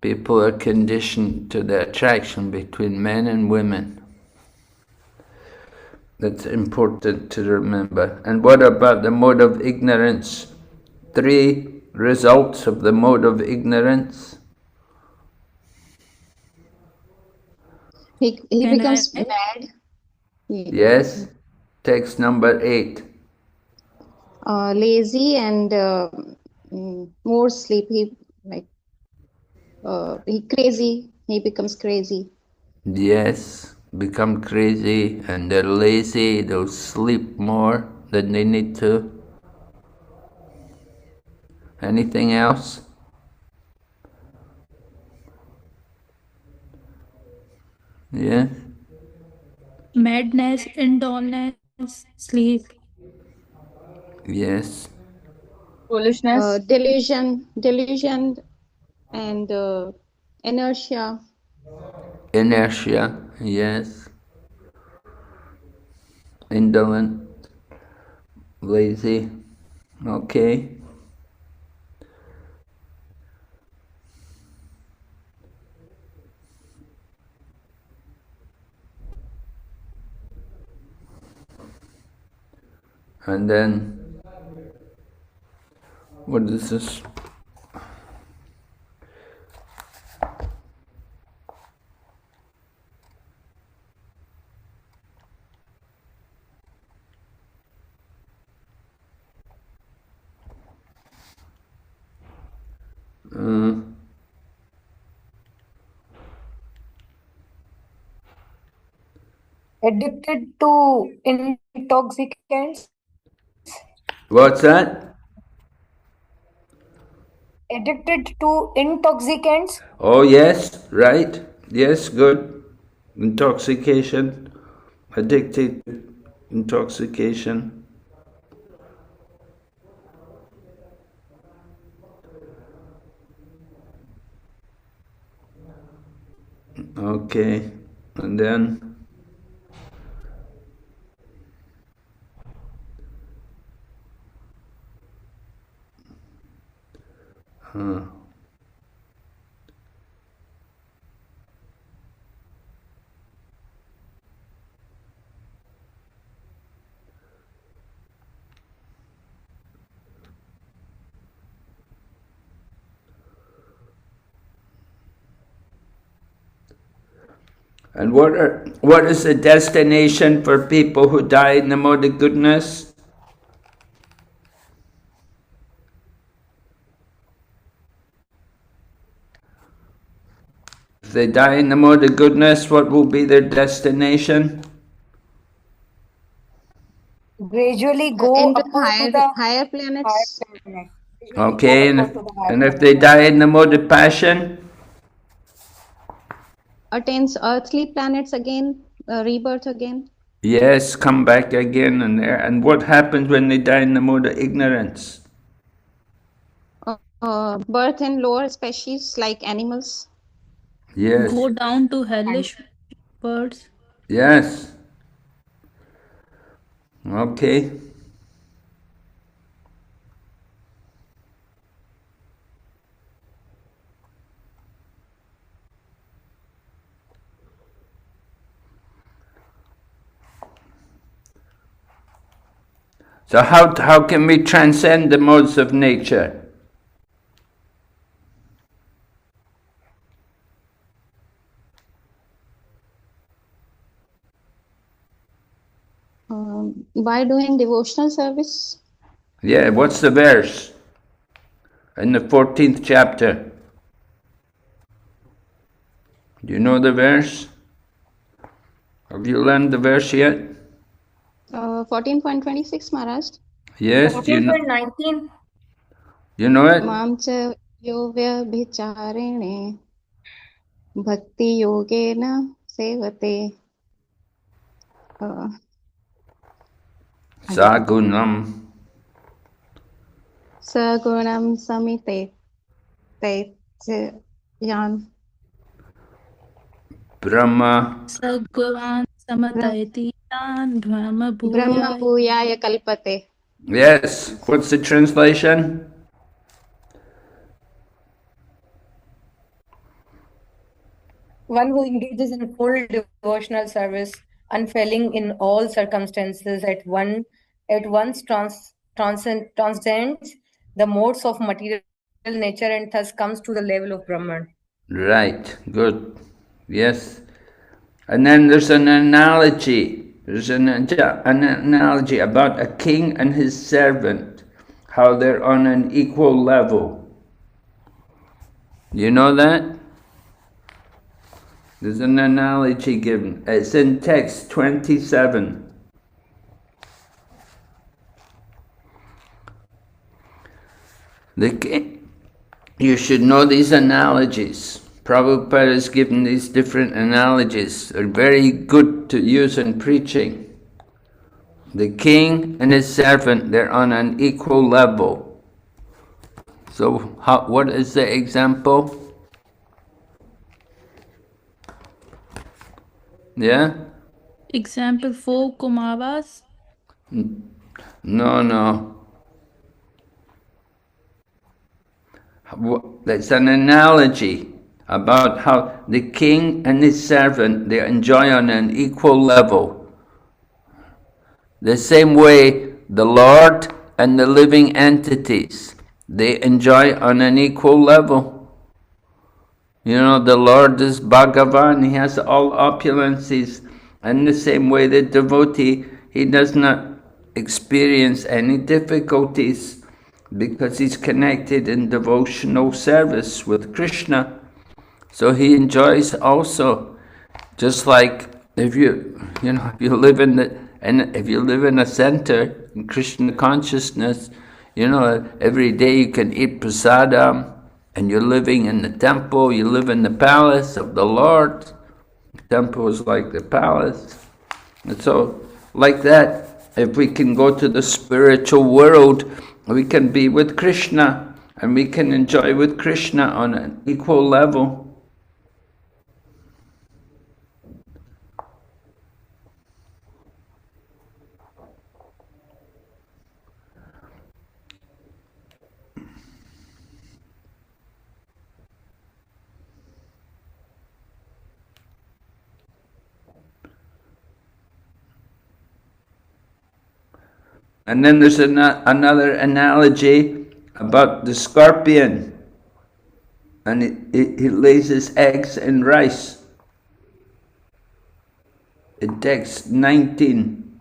People are conditioned to the attraction between men and women. That's important to remember. And what about the mode of ignorance? 3 results of the mode of ignorance. He becomes mad. Yes. Text number 8. Lazy and more sleepy, like he crazy. He becomes crazy. Yes. Become crazy and they're lazy. They'll sleep more than they need to. Anything else? Yeah. Madness, indolence, sleep. Yes. Foolishness. Delusion and inertia. Inertia. Yes. Indolent. Lazy. Okay. And then, what is this? Addicted to intoxicants. What's that? Addicted to intoxicants. Oh, yes, right. Yes, good. Intoxication. Addicted to intoxication. Okay. And then, and what is the destination for people who die in the mode of goodness? If they die in the mode of goodness, what will be their destination? Gradually go Into upward to the higher planets. higher planet. Okay, and if they die in the mode of passion? Attains earthly planets again, rebirth again. Yes, come back again and there. And what happens when they die in the mode of ignorance? Birth in lower species like animals. Yes. Go down to hellish birds. Yes. Okay. So how can we transcend the modes of nature? By doing devotional service. Yeah, what's the verse? In the 14th chapter. Do you know the verse? Have you learned the verse yet? 14.26, Maharaj. Yes, do you know? 14.19. You know it? Mamcha yovya bhakti yogena sevate. Sagunam. Sagunam samite yan. Brahma. Sagwan samatayati tan brahma Brahma bhuyaya. bhuyaya kalpate. Yes. What's the translation? one who engages in full devotional service, unfailing in all circumstances, transcends the modes of material nature and thus comes to the level of Brahman. Right, good. Yes. And then there's an analogy. There's an analogy about a king and his servant, how they're on an equal level. You know that? There's an analogy given. It's in text 27. You should know these analogies. Prabhupada has given these different analogies. They're very good to use in preaching. The king and his servant, they're on an equal level. So what is the example? Yeah? Example 4 Kumavas. No. That's an analogy about how the king and his servant, they enjoy on an equal level. The same way the Lord and the living entities, they enjoy on an equal level. You know, the Lord is Bhagavan, he has all opulences. And the same way the devotee, he does not experience any difficulties because he's connected in devotional service with Krishna. So he enjoys also, just like if you live in a center in Krishna consciousness, every day you can eat prasadam, and you're living in the temple, you live in the palace of the Lord. The temple is like the palace. And so, like that, if we can go to the spiritual world, we can be with Krishna, and we can enjoy with Krishna on an equal level. And then there's another analogy about the scorpion, and it lays its eggs in rice. In text 19.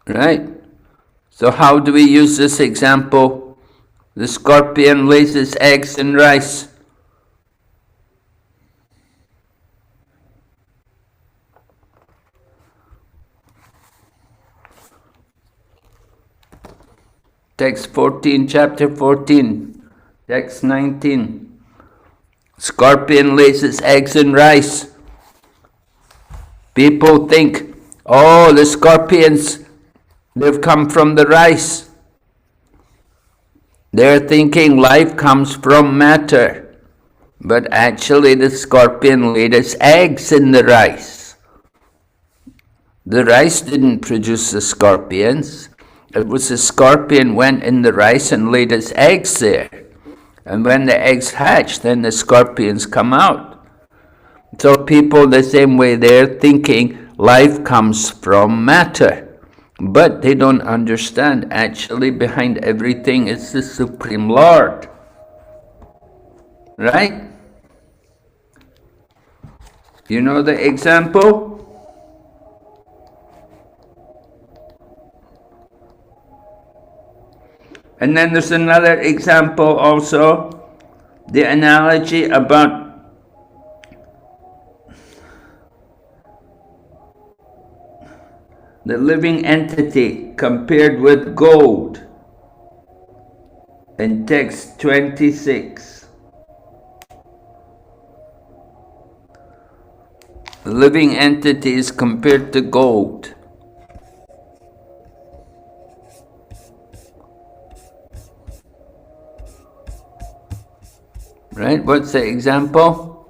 Right? So how do we use this example? The scorpion lays its eggs in rice. Text 14, chapter 14, text 19. Scorpion lays its eggs in rice. People think, oh, the scorpions, they've come from the rice. They're thinking life comes from matter. But actually the scorpion laid its eggs in the rice. The rice didn't produce the scorpions. It was the scorpion went in the rice and laid its eggs there. And when the eggs hatch, then the scorpions come out. So people, the same way, they're thinking life comes from matter. But they don't understand, actually behind everything is the Supreme Lord. Right? You know the example? And then there's another example also, the analogy about the living entity compared with gold in text 26. The living entity is compared to gold. Right? What's the example?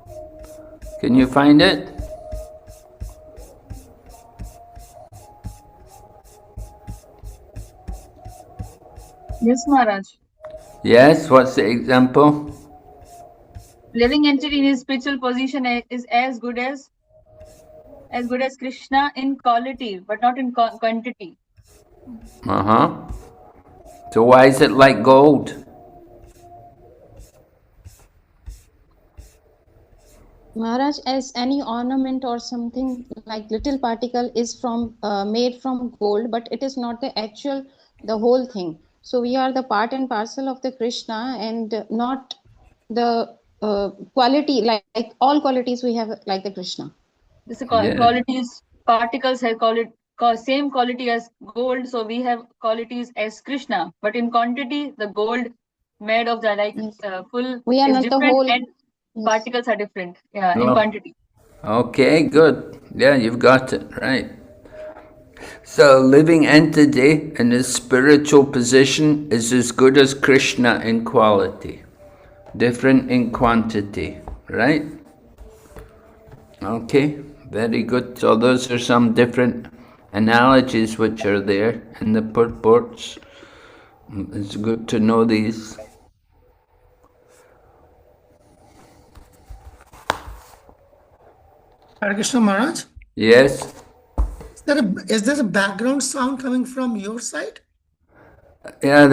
Can you find it? Yes, Maharaj. Yes, what's the example? living entity in his spiritual position is as good as Krishna in quality, but not in quantity. So why is it like gold? Maharaj, as any ornament or something like little particle is from made from gold, but it is not the actual, the whole thing. So we are the part and parcel of the Krishna, and not the quality, like all qualities we have like the Krishna. This Yeah. qualities, particles have same quality as gold, so we have qualities as Krishna, but in quantity, the gold made of the Yes. full We are is not the different, whole. and Yes. particles are different. Yeah, in Oh. quantity. Okay, good. Yeah, you've got it right. So, living entity in his spiritual position is as good as Krishna in quality, different in quantity, right? Okay, very good. So those are some different analogies which are there in the purports. It's good to know these. Hare Krishna Maharaj, Yes? is there a background sound coming from your side? Yeah,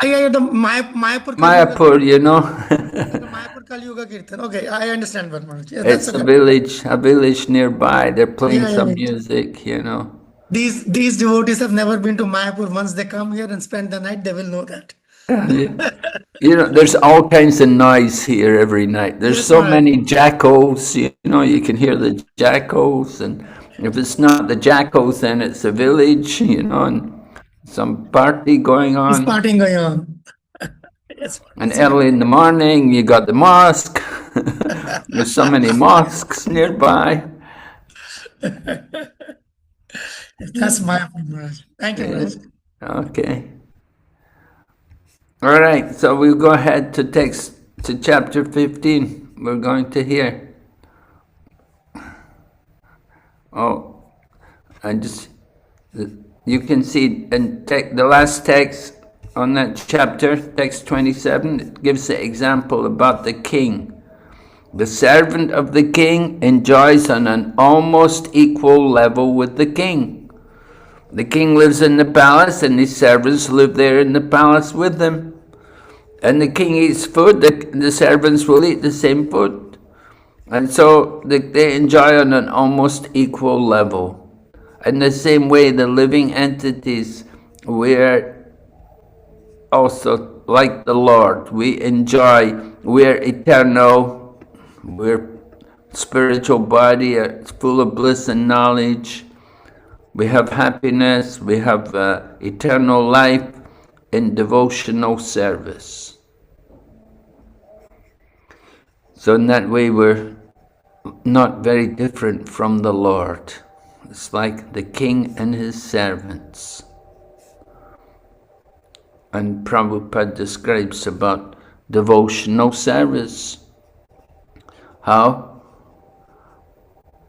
Yeah, the Mayapur Mayapur, you know. Mayapur Kali Yuga Kirtan. Okay, I understand what Maharaj. Yeah, It's that's a okay. village nearby. They're playing Yeah, some yeah. music, you know. These devotees have never been to Mayapur. Once they come here and spend the night, they will know that. You know, there's all kinds of noise here every night. There's Yes, so Maharaj. many jackals, you know, you can hear the jackals. And if it's not the jackals, then it's a village, you know, and some party going It's on. partying going on. Yes, And early in the morning, you got the mosque. There's so many mosques nearby. that's Mayapur Maharaj. Thank you, Maharaj. Okay. All right, so we'll go ahead to chapter 15. We're going to hear. Oh, you can see in the last text on that chapter, text 27, it gives the example about the king. The servant of the king enjoys on an almost equal level with the king. The king lives in the palace, and his servants live there in the palace with him. And the king eats food, the servants will eat the same food. And so they enjoy on an almost equal level. In the same way, the living entities, we're also like the Lord. We enjoy, we're eternal, we're spiritual body, it's full of bliss and knowledge. We have happiness, we have eternal life in devotional service. So in that way, we're not very different from the Lord. It's like the king and his servants. And Prabhupada describes about devotional service. How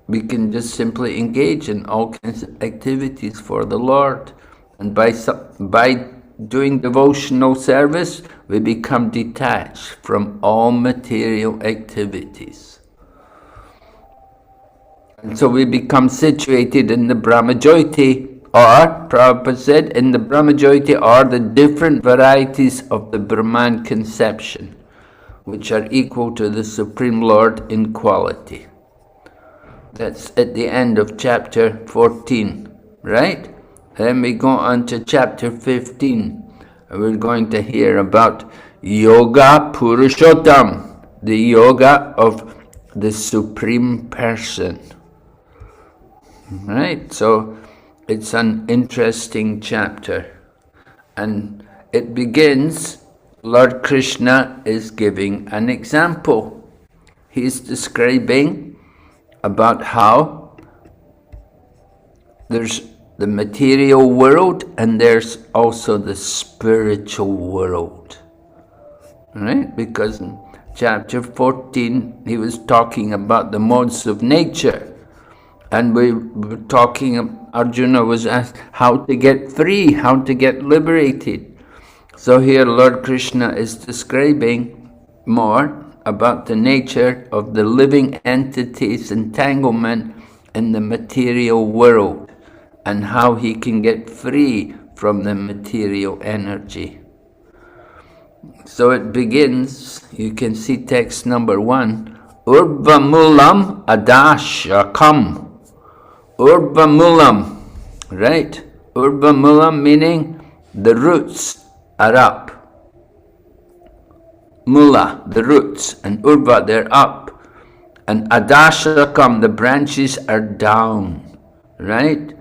we can just simply engage in all kinds of activities for the Lord. And by doing devotional service, we become detached from all material activities. And so we become situated in the Brahmajyoti, or, Prabhupada said, in the Brahmajyoti are the different varieties of the Brahman conception, which are equal to the Supreme Lord in quality. That's at the end of chapter 14, right? Then we go on to chapter 15. We're going to hear about Yoga Purushottam, the yoga of the Supreme Person. Right? So it's an interesting chapter. And it begins, Lord Krishna is giving an example. He's describing about how there's the material world and there's also the spiritual world. Right? Because in chapter 14 he was talking about the modes of nature. And we were talking, Arjuna was asked how to get free, how to get liberated. So here Lord Krishna is describing more about the nature of the living entity's entanglement in the material world and how he can get free from the material energy. So it begins, you can see text number 1, Urvamulam adashakam. Urvamulam, right? Urvamulam meaning the roots are up. Mula, the roots, and Urva, they're up. And adashakam, the branches are down, right?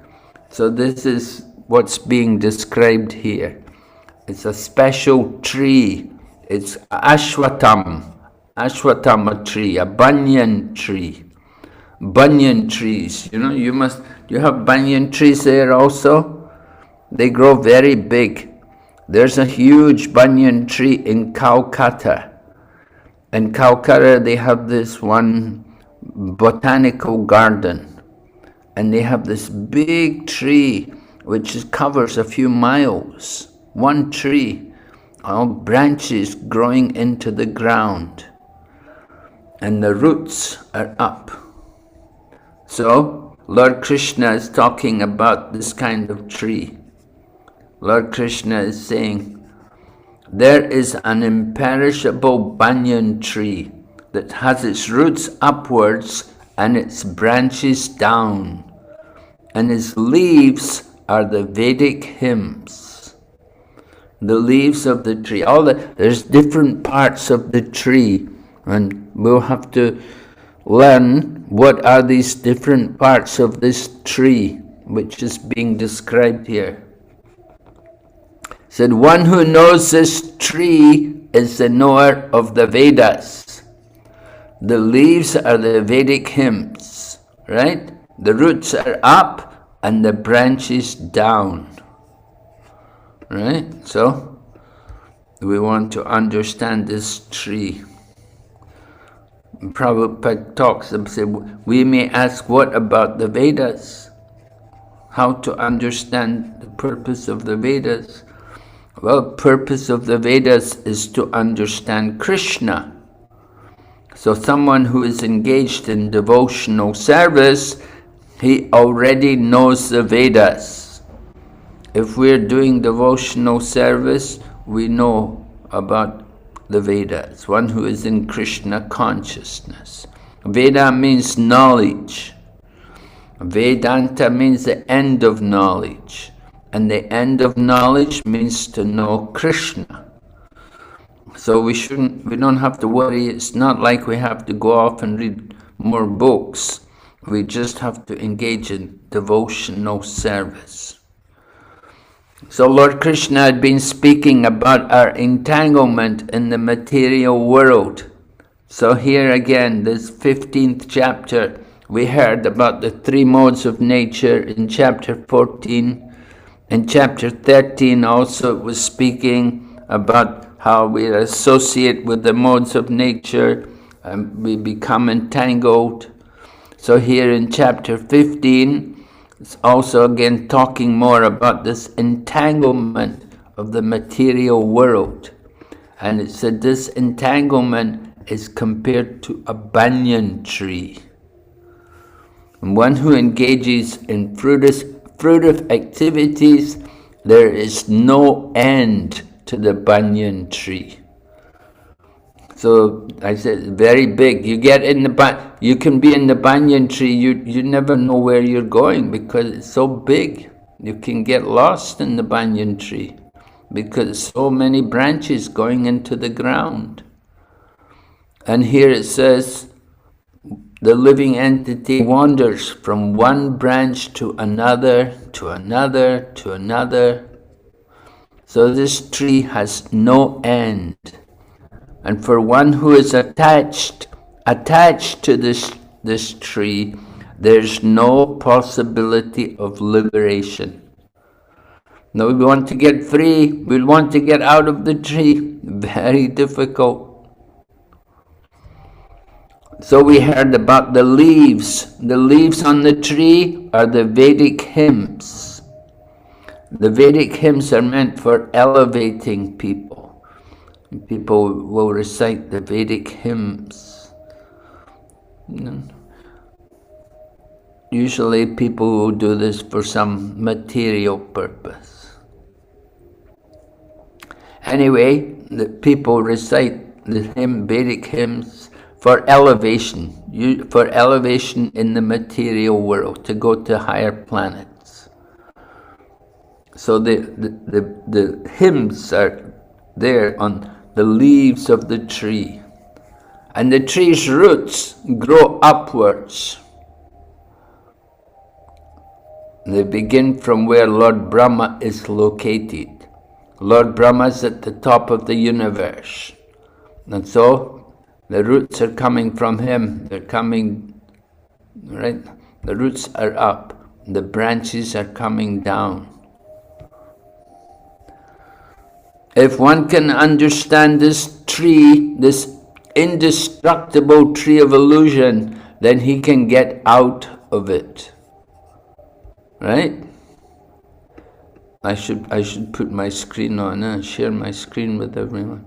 So this is what's being described here. It's a special tree. It's ashwatam, ashwatama tree, a banyan tree. Banyan trees, you have banyan trees there also? They grow very big. There's a huge banyan tree in Calcutta. In Calcutta, they have this one botanical garden. And they have this big tree which covers a few miles. One tree, all branches growing into the ground. And the roots are up. So, Lord Krishna is talking about this kind of tree. Lord Krishna is saying, there is an imperishable banyan tree that has its roots upwards and its branches down, and its leaves are the Vedic hymns. The leaves of the tree, there's different parts of the tree, and we'll have to learn what are these different parts of this tree which is being described here. Said, one who knows this tree is the knower of the Vedas. The leaves are the Vedic hymns, right? The roots are up and the branches down, right? So we want to understand this tree. Prabhupada talks and says, we may ask, what about the Vedas? How to understand the purpose of the Vedas? Well, purpose of the Vedas is to understand Krishna. So someone who is engaged in devotional service, he already knows the Vedas. If we're doing devotional service, we know about the Vedas, one who is in Krishna consciousness. Veda means knowledge. Vedanta means the end of knowledge. And the end of knowledge means to know Krishna. So we don't have to worry. It's not like we have to go off and read more books. We just have to engage in devotional service. So Lord Krishna had been speaking about our entanglement in the material world. So here again, this 15th chapter, we heard about the 3 modes of nature in chapter 14. In chapter 13 also it was speaking about how we associate with the modes of nature and we become entangled. So here in chapter 15, it's also again talking more about this entanglement of the material world. And it said this entanglement is compared to a banyan tree. And one who engages in fruitive activities, there is no end to the banyan tree. So I said, very big. You can be in the banyan tree, you never know where you're going because it's so big. You can get lost in the banyan tree because so many branches going into the ground. And here it says, the living entity wanders from one branch to another, to another, to another. So this tree has no end. And for one who is attached to this tree, there's no possibility of liberation. Now we want to get free, we want to get out of the tree. Very difficult. So we heard about the leaves. The leaves on the tree are the Vedic hymns. The Vedic hymns are meant for elevating people. People will recite the Vedic hymns. Usually people will do this for some material purpose. Anyway, the people recite the Vedic hymns for elevation in the material world, to go to higher planets. So the hymns are there on the leaves of the tree, and the tree's roots grow upwards. They begin from where Lord Brahma is located. Lord Brahma is at the top of the universe, and so the roots are coming from him. They're coming, right? The roots are up, the branches are coming down. If one can understand this tree, this indestructible tree of illusion, then he can get out of it. Right? I should put my screen on and share my screen with everyone.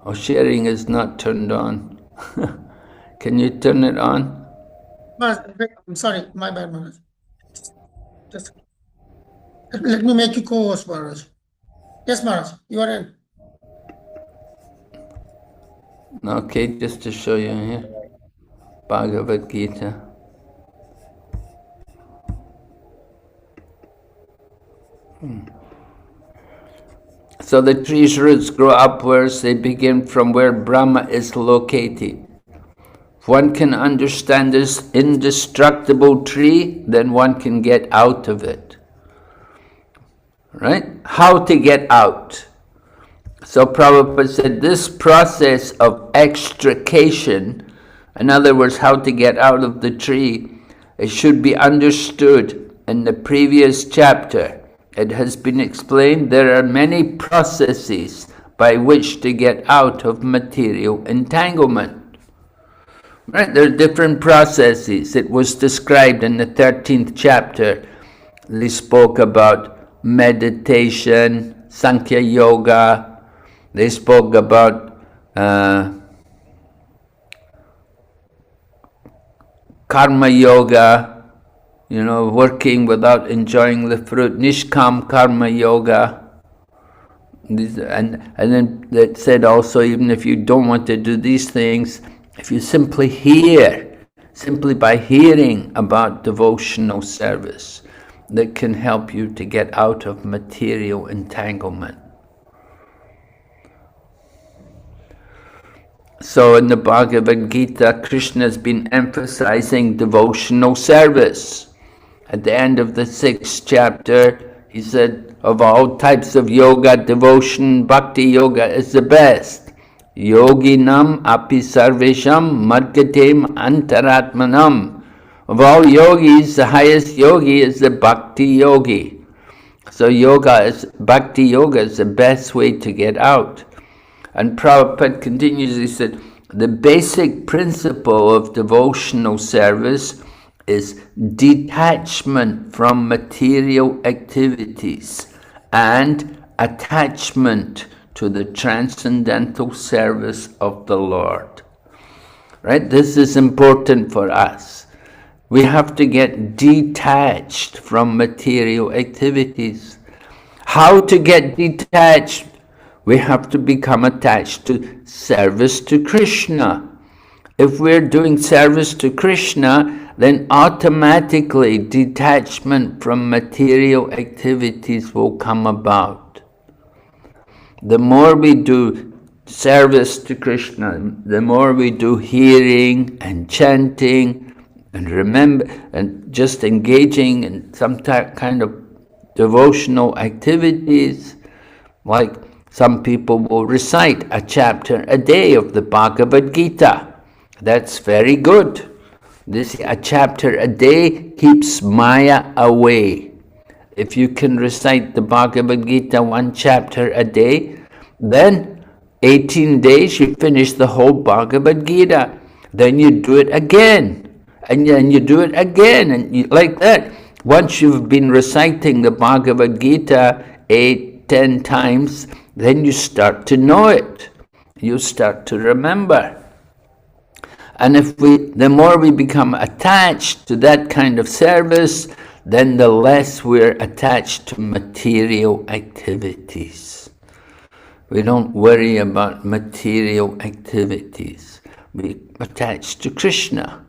Oh, sharing is not turned on. Can you turn it on? I'm sorry, my bad, Maharaj. Just let me make you co-host, Maharaj. Yes, Maharaj, you are in. Okay, just to show you here. Bhagavad Gita. So the tree's roots grow upwards, they begin from where Brahma is located. If one can understand this indestructible tree, then one can get out of it. Right? How to get out? So Prabhupada said this process of extrication, in other words, how to get out of the tree, it should be understood in the previous chapter. It has been explained there are many processes by which to get out of material entanglement. Right? There are different processes. It was described in the 13th chapter. They spoke about meditation, Sankhya Yoga. They spoke about Karma Yoga, working without enjoying the fruit, Nishkam Karma Yoga. And then it said also, even if you don't want to do these things, if you simply by hearing about devotional service, that can help you to get out of material entanglement. So in the Bhagavad Gita, Krishna has been emphasizing devotional service. At the end of the 6th chapter, he said, of all types of yoga, devotion, bhakti yoga is the best. Yoginam api sarvesham madgatem antaratmanam. Of all yogis, the highest yogi is the bhakti yogi. So bhakti yoga is the best way to get out. And Prabhupada continues, he said, the basic principle of devotional service is detachment from material activities and attachment to the transcendental service of the Lord. Right? This is important for us. We have to get detached from material activities. How to get detached? We have to become attached to service to Krishna. If we're doing service to Krishna, then automatically detachment from material activities will come about. The more we do service to Krishna, the more we do hearing and chanting and remember and just engaging in some kind of devotional activities, like some people will recite a chapter a day of the Bhagavad Gita. That's very good. A chapter a day keeps Maya away. If you can recite the Bhagavad Gita 1 chapter a day, then 18 days you finish the whole Bhagavad Gita. Then you do it again, and then you do it again, and like that. Once you've been reciting the Bhagavad Gita 8-10 times, then you start to know it. You start to remember. And the more we become attached to that kind of service, then the less we're attached to material activities. We don't worry about material activities. We attach to Krishna.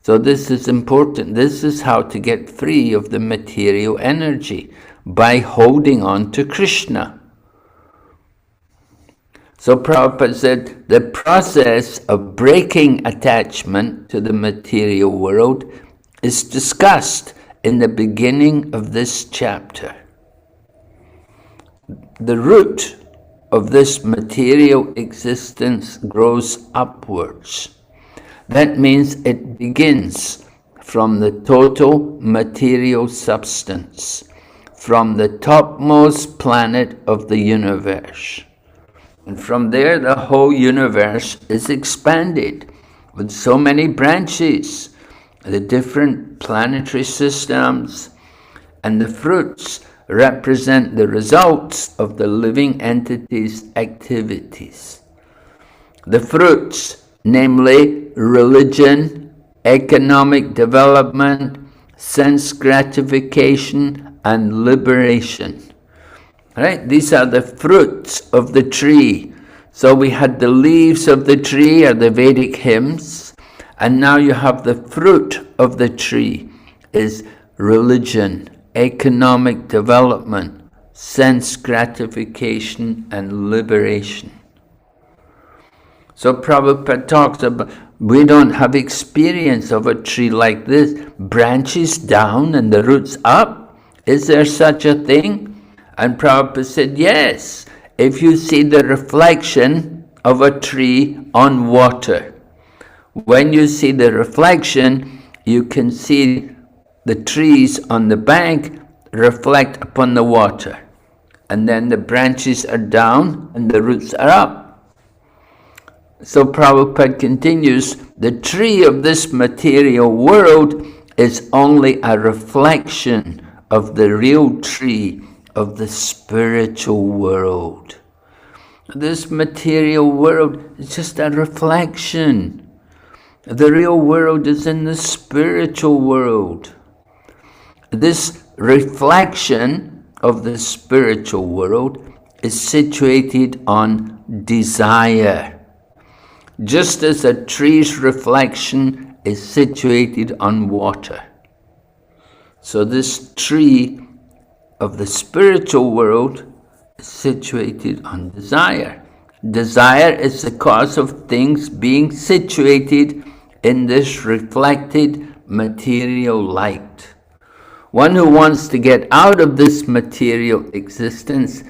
So this is important. This is how to get free of the material energy, by holding on to Krishna. So Prabhupada said, the process of breaking attachment to the material world is discussed in the beginning of this chapter. The root of this material existence grows upwards. That means it begins from the total material substance, from the topmost planet of the universe. And from there, the whole universe is expanded with so many branches, the different planetary systems, and the fruits represent the results of the living entity's activities. The fruits, namely religion, economic development, sense gratification, and liberation. Right? These are the fruits of the tree. So we had the leaves of the tree, or the Vedic hymns, and now you have the fruit of the tree is religion, economic development, sense gratification, and liberation. So Prabhupada talks about, we don't have experience of a tree like this, branches down and the roots up. Is there such a thing? And Prabhupada said, yes, if you see the reflection of a tree on water. When you see the reflection, you can see the trees on the bank reflect upon the water. And then the branches are down and the roots are up. So Prabhupada continues, the tree of this material world is only a reflection of the real tree of the spiritual world. This material world is just a reflection. The real world is in the spiritual world. This reflection of the spiritual world is situated on desire, just as a tree's reflection is situated on water. So this tree of the spiritual world is situated on desire. Desire is the cause of things being situated in this reflected material light. One who wants to get out of this material existence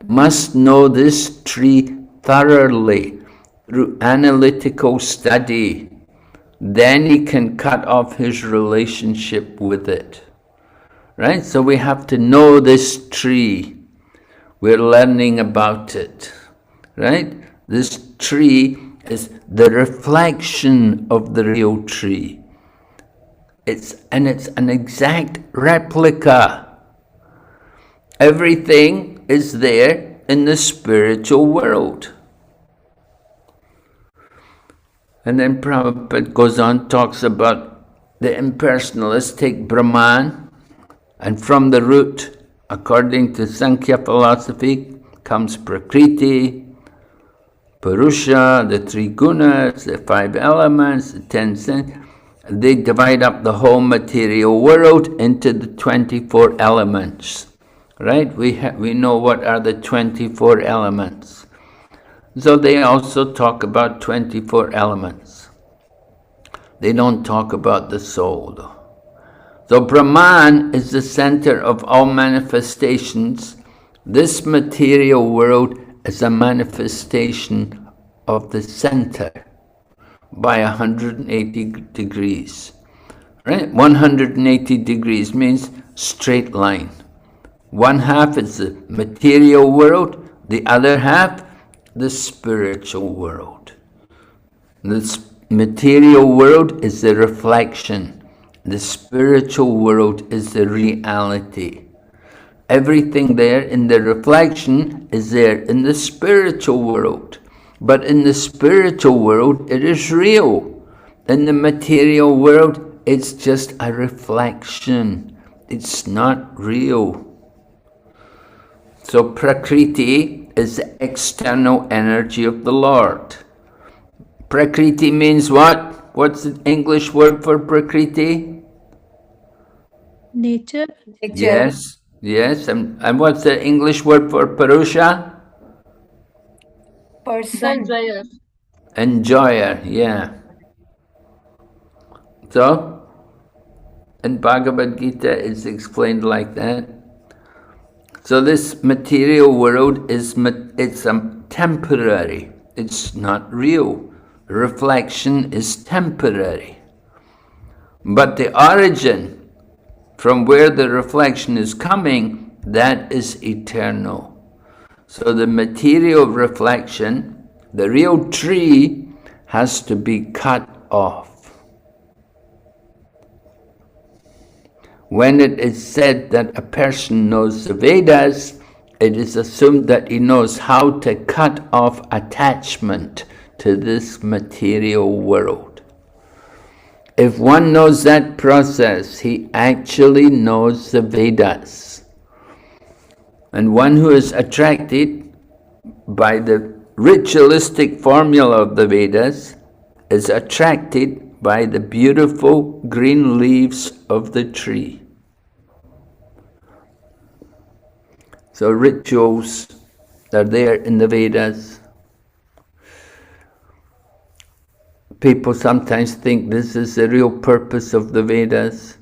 must know this tree thoroughly through analytical study. Then he can cut off his relationship with it. Right? So we have to know this tree. We're learning about it. Right? This tree is the reflection of the real tree. It's an exact replica. Everything is there in the spiritual world. And then Prabhupada goes on, talks about the impersonalists take Brahman, and from the root, according to Sankhya philosophy, comes Prakriti, Purusha, the three gunas, the 5 elements, the 10 senses. They divide up the whole material world into the 24 elements. Right? We know what are the 24 elements. So they also talk about 24 elements. They don't talk about the soul, though. So Brahman is the center of all manifestations. This material world is a manifestation of the center by 180 degrees. Right? 180 degrees means straight line. One half is the material world, the other half the spiritual world. This material world is the reflection. The spiritual world is the reality. Everything there in the reflection is there in the spiritual world. But in the spiritual world, it is real. In the material world, it's just a reflection. It's not real. So Prakriti is the external energy of the Lord. Prakriti means what? What's the English word for Prakriti? Nature. Yes, yes. And what's the English word for Purusha? The Person. enjoyer. Enjoyer, yeah. So, in Bhagavad Gita, it's explained like that. So this material world is it's temporary. It's not real. Reflection is temporary. But the origin, from where the reflection is coming, that is eternal. So the material reflection, the real tree, has to be cut off. When it is said that a person knows the Vedas, it is assumed that he knows how to cut off attachment to this material world. If one knows that process, he actually knows the Vedas. And one who is attracted by the ritualistic formula of the Vedas is attracted by the beautiful green leaves of the tree. So rituals are there in the Vedas. People sometimes think this is the real purpose of the Vedas,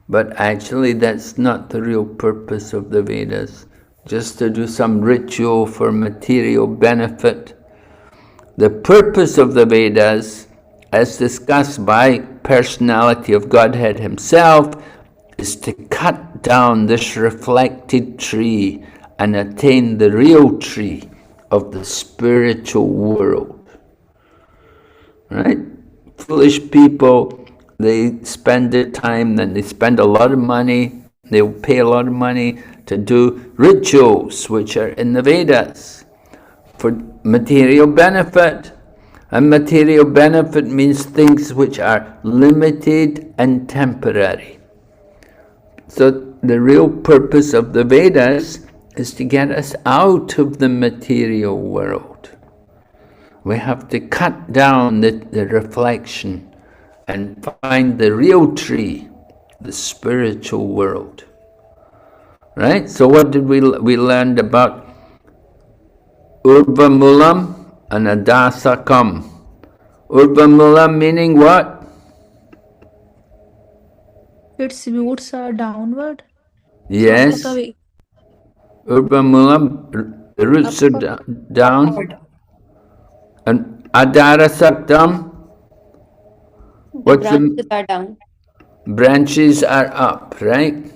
but actually that's not the real purpose of the Vedas. Just to do some ritual for material benefit. The purpose of the Vedas, as discussed by Personality of Godhead himself, is to cut down this reflected tree and attain the real tree of the spiritual world. Right? Foolish people, they spend their time, and they spend a lot of money, they'll pay a lot of money to do rituals which are in the Vedas for material benefit. And material benefit means things which are limited and temporary. So the real purpose of the Vedas is to get us out of the material world. We have to cut down the reflection and find the real tree, the spiritual world. Right? So what did we learned about Urvamulam and Adasakam? Urvamulam meaning what? Its roots are downward. Yes. Away. Urvamulam, the roots are down. Upward. And Adarasaktam, what's branches are down. branches are up, right?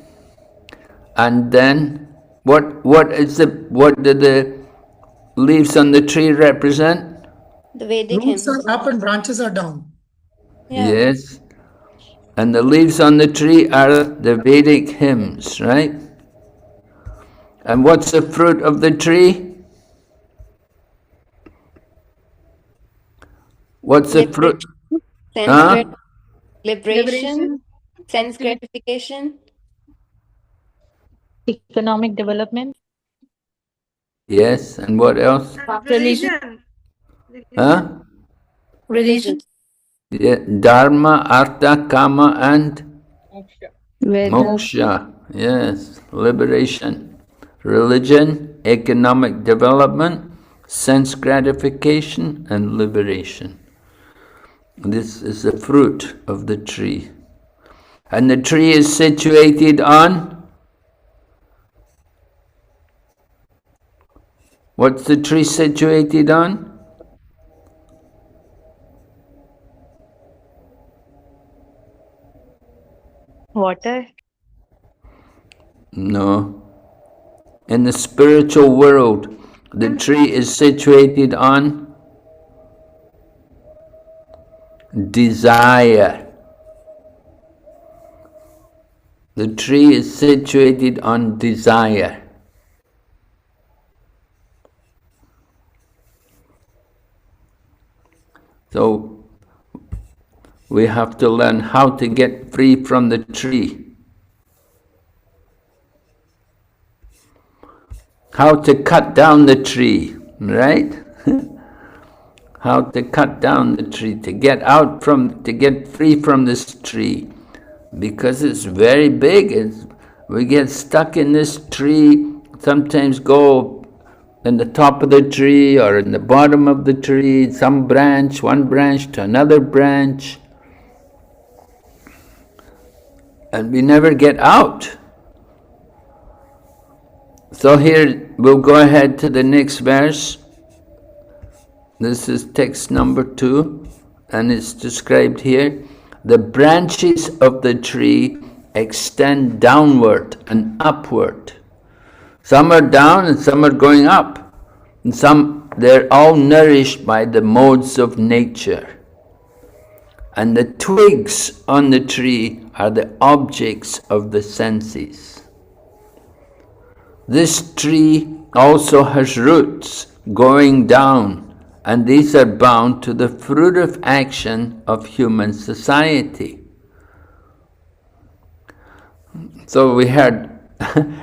And then what do the leaves on the tree represent? The Vedic Roots hymns. are up and branches are down. Yeah. Yes. And the leaves on the tree are the Vedic hymns, right? And what's the fruit of the tree? What's the fruit? Sense Huh? liberation, sense gratification. Economic development. Yes, and what else? Religion. Huh? Religion. Yeah, Dharma, Artha, Kama, and Moksha. Moksha. Yes, liberation. Religion, economic development, sense gratification, and liberation. This is the fruit of the tree. And the tree is situated on? What's the tree situated on? Water. No. In the spiritual world, the tree is situated on desire. The tree is situated on desire. So we have to learn how to get free from the tree. How to cut down the tree, right? How to cut down the tree, to get free from this tree. Because it's very big, we get stuck in this tree, sometimes go in the top of the tree or in the bottom of the tree, one branch to another branch, and we never get out. So here, we'll go ahead to the next verse. This is text number 2, and it's described here. The branches of the tree extend downward and upward. Some are down and some are going up. And they're all nourished by the modes of nature. And the twigs on the tree are the objects of the senses. This tree also has roots going down, and these are bound to the fruit of action of human society. So we heard,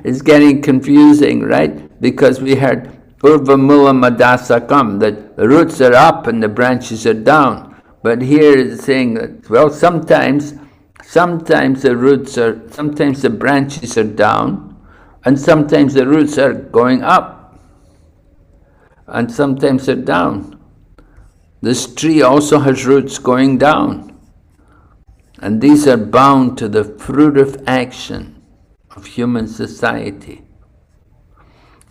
it's getting confusing, right? Because we heard Urva Mula Madasakam, that the roots are up and the branches are down. But here it's saying that, well, sometimes the branches are down, and sometimes the roots are going up, and sometimes they're down. This tree also has roots going down, and these are bound to the fruit of action of human society.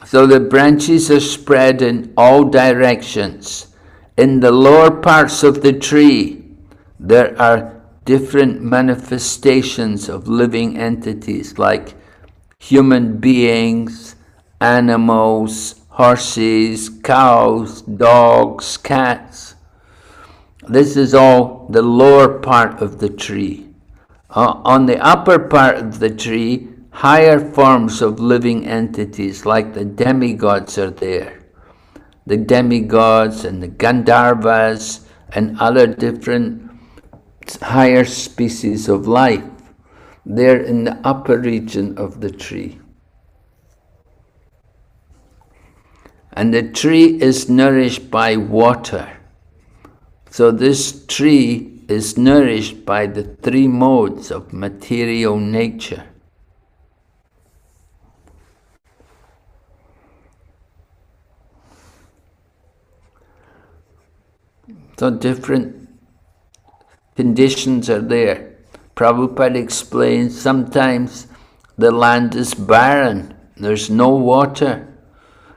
So the branches are spread in all directions. In the lower parts of the tree, there are different manifestations of living entities like human beings, animals, horses, cows, dogs, cats. This is all the lower part of the tree. On the upper part of the tree, higher forms of living entities like the demigods are there. The demigods and the Gandharvas and other different higher species of life. They're in the upper region of the tree. And the tree is nourished by water. So this tree is nourished by the 3 modes of material nature. So different conditions are there. Prabhupada explains sometimes the land is barren, there's no water,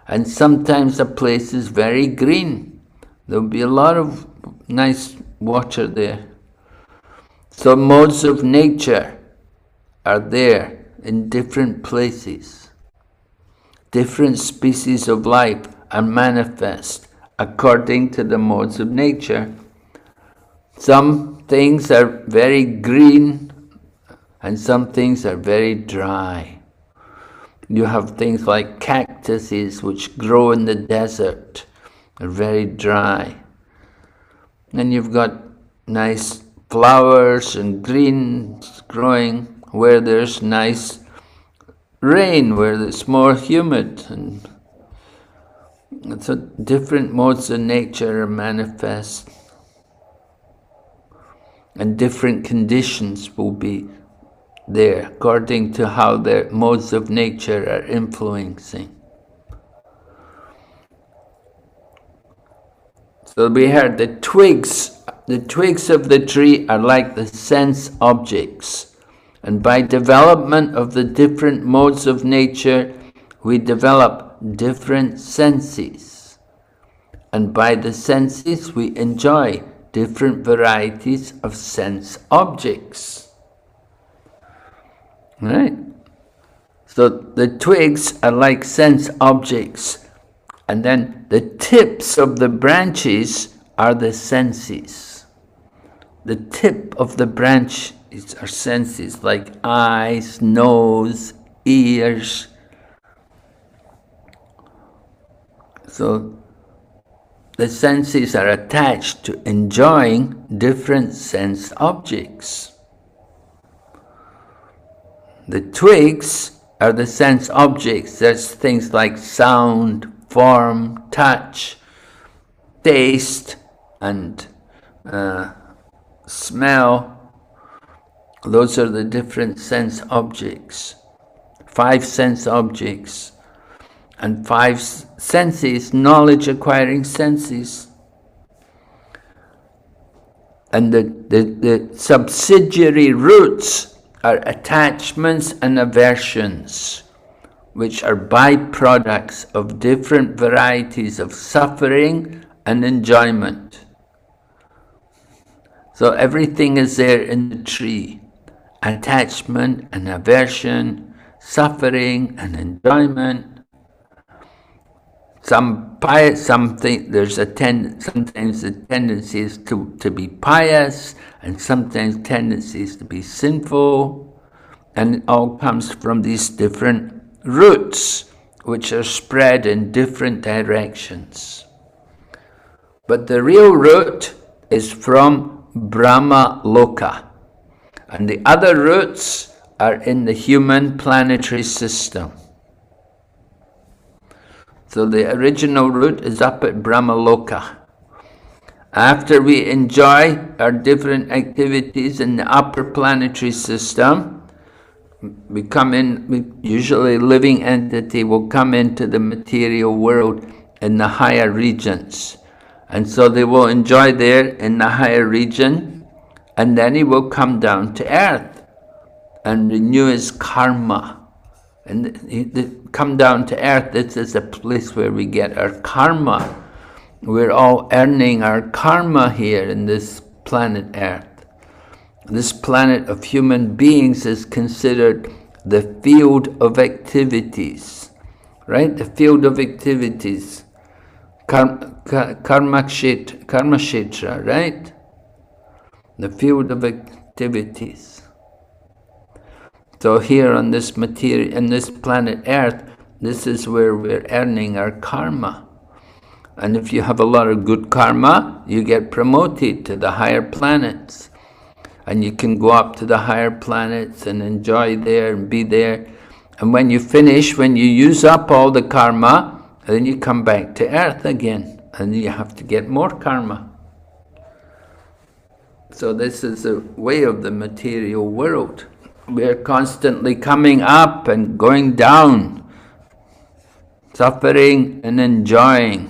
and sometimes a place is very green. There'll be a lot of nice water there. So modes of nature are there in different places. Different species of life are manifest according to the modes of nature. Some things are very green and some things are very dry. You have things like cactuses which grow in the desert, are very dry. And you've got nice flowers and greens growing where there's nice rain, where it's more humid. And so different modes of nature are manifest. And different conditions will be there according to how the modes of nature are influencing. So we heard the twigs of the tree are like the sense objects. And by development of the different modes of nature, we develop different senses. And by the senses, we enjoy different varieties of sense objects. Right? So the twigs are like sense objects, and then the tips of the branches are the senses. The tip of the branch These are senses like eyes, nose, ears. So the senses are attached to enjoying different sense objects. The twigs are the sense objects. There's things like sound, form, touch, taste, and smell. Those are the different sense objects. 5 sense objects. And 5 senses, knowledge acquiring senses. And the subsidiary roots are attachments and aversions, which are byproducts of different varieties of suffering and enjoyment. So everything is there in the tree. Attachment and aversion, suffering and enjoyment. Sometimes the tendency is to be pious, and sometimes tendencies to be sinful, and it all comes from these different roots, which are spread in different directions. But the real root is from Brahma Loka, and the other roots are in the human planetary system. So the original root is up at Brahmaloka. After we enjoy our different activities in the upper planetary system, usually living entity will come into the material world in the higher regions. And so they will enjoy there in the higher region, and then he will come down to earth and renew his karma. And they come down to earth. This is a place where we get our karma. We're all earning our karma here in this planet Earth. This planet of human beings is considered the field of activities, right? The field of activities. Karma kshetra, right? The field of activities. So here on this material, in this planet Earth, this is where we're earning our karma. And if you have a lot of good karma, you get promoted to the higher planets. And you can go up to the higher planets and enjoy there and be there. And when you finish, when you use up all the karma, then you come back to Earth again. And you have to get more karma. So this is the way of the material world. We're constantly coming up and going down, suffering and enjoying.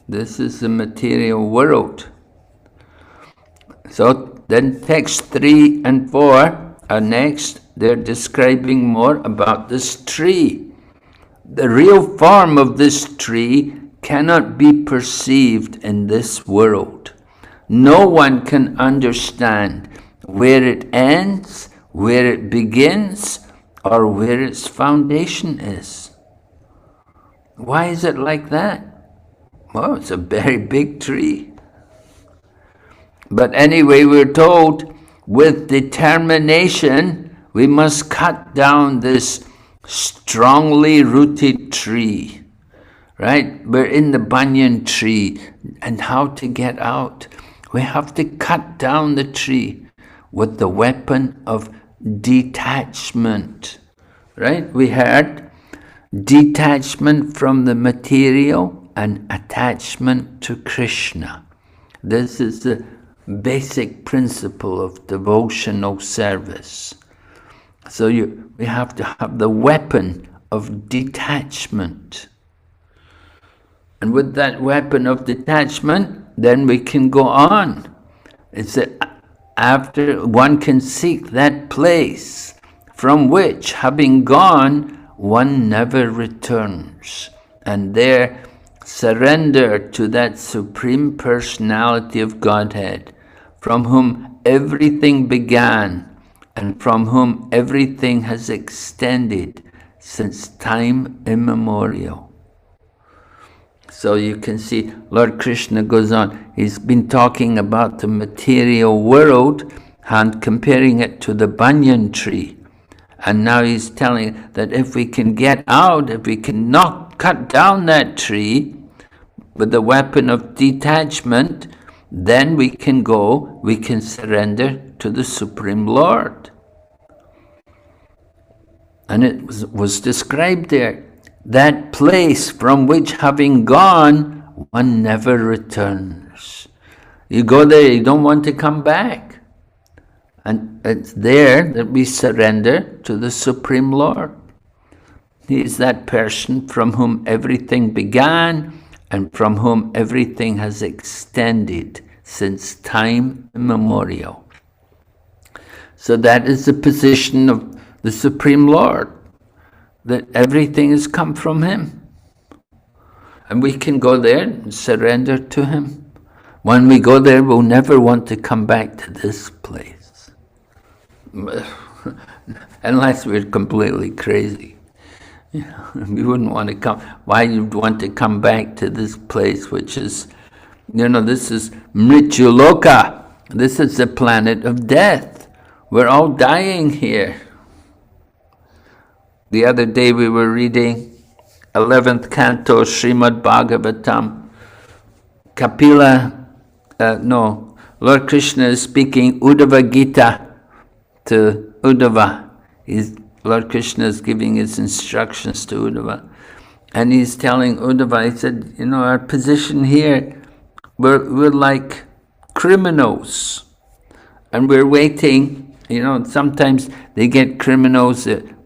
This is the material world. So then text 3 and 4 are next. They're describing more about this tree. The real form of this tree cannot be perceived in this world. No one can understand where it ends, where it begins, or where its foundation is. Why is it like that? Well, it's a very big tree. But anyway, we're told with determination we must cut down this strongly rooted tree. Right? We're in the banyan tree, and how to get out? We have to cut down the tree with the weapon of detachment. Right? We heard detachment from the material and attachment to Krishna. This is the basic principle of devotional service. So we have to have the weapon of detachment. And with that weapon of detachment, then we can go on. It's that after one can seek that place from which, having gone, one never returns. And there surrender to that Supreme Personality of Godhead, from whom everything began and from whom everything has extended since time immemorial. So you can see Lord Krishna goes on. He's been talking about the material world, and comparing it to the banyan tree. And now he's telling that if we can get out, if we can cut down that tree with the weapon of detachment, then we can surrender to the Supreme Lord. And it was described there, that place from which having gone, one never returns. You go there, you don't want to come back. And it's there that we surrender to the Supreme Lord. He is that person from whom everything began and from whom everything has extended since time immemorial. So that is the position of the Supreme Lord, that everything has come from Him. And we can go there and surrender to Him. When we go there, we'll never want to come back to this place. Unless we're completely crazy. We wouldn't want to come. Why you'd want to come back to this place, which is, this is Mrityuloka. This is the planet of death. We're all dying here. The other day we were reading 11th canto Srimad Bhagavatam. Lord Krishna is speaking Uddhava Gita to Uddhava. Lord Krishna is giving his instructions to Uddhava. And he's telling Uddhava, he said, our position here, we're like criminals. And we're waiting, sometimes they get criminals,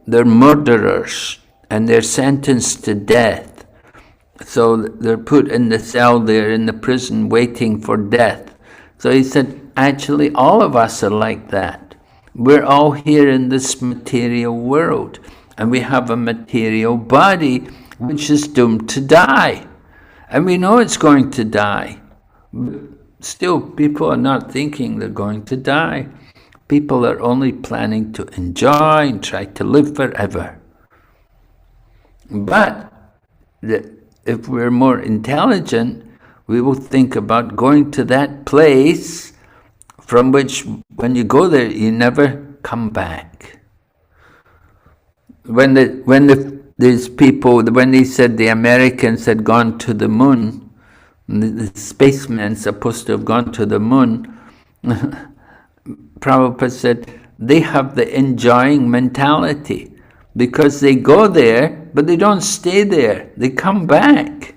they're murderers, and they're sentenced to death. So they're put in the cell there in the prison waiting for death. So he said, actually all of us are like that. We're all here in this material world, and we have a material body which is doomed to die. And we know it's going to die. But still, people are not thinking they're going to die. People are only planning to enjoy and try to live forever. But if we're more intelligent, we will think about going to that place from which, when you go there, you never come back. When these people, when they said the Americans had gone to the moon, the spacemen supposed to have gone to the moon, Prabhupada said they have the enjoying mentality, because they go there, but they don't stay there. They come back.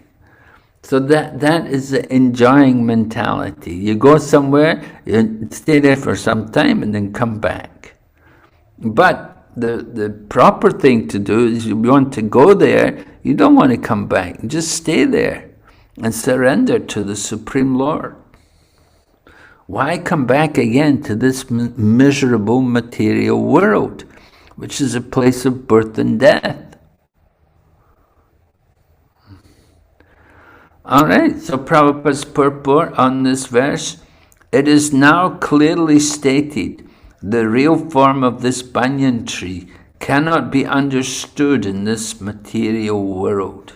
So that is the enjoying mentality. You go somewhere, you stay there for some time, and then come back. But the proper thing to do is, you want to go there, you don't want to come back. Just stay there and surrender to the Supreme Lord. Why come back again to this miserable material world, which is a place of birth and death? All right, so Prabhupada's purport on this verse, it is now clearly stated, the real form of this banyan tree cannot be understood in this material world.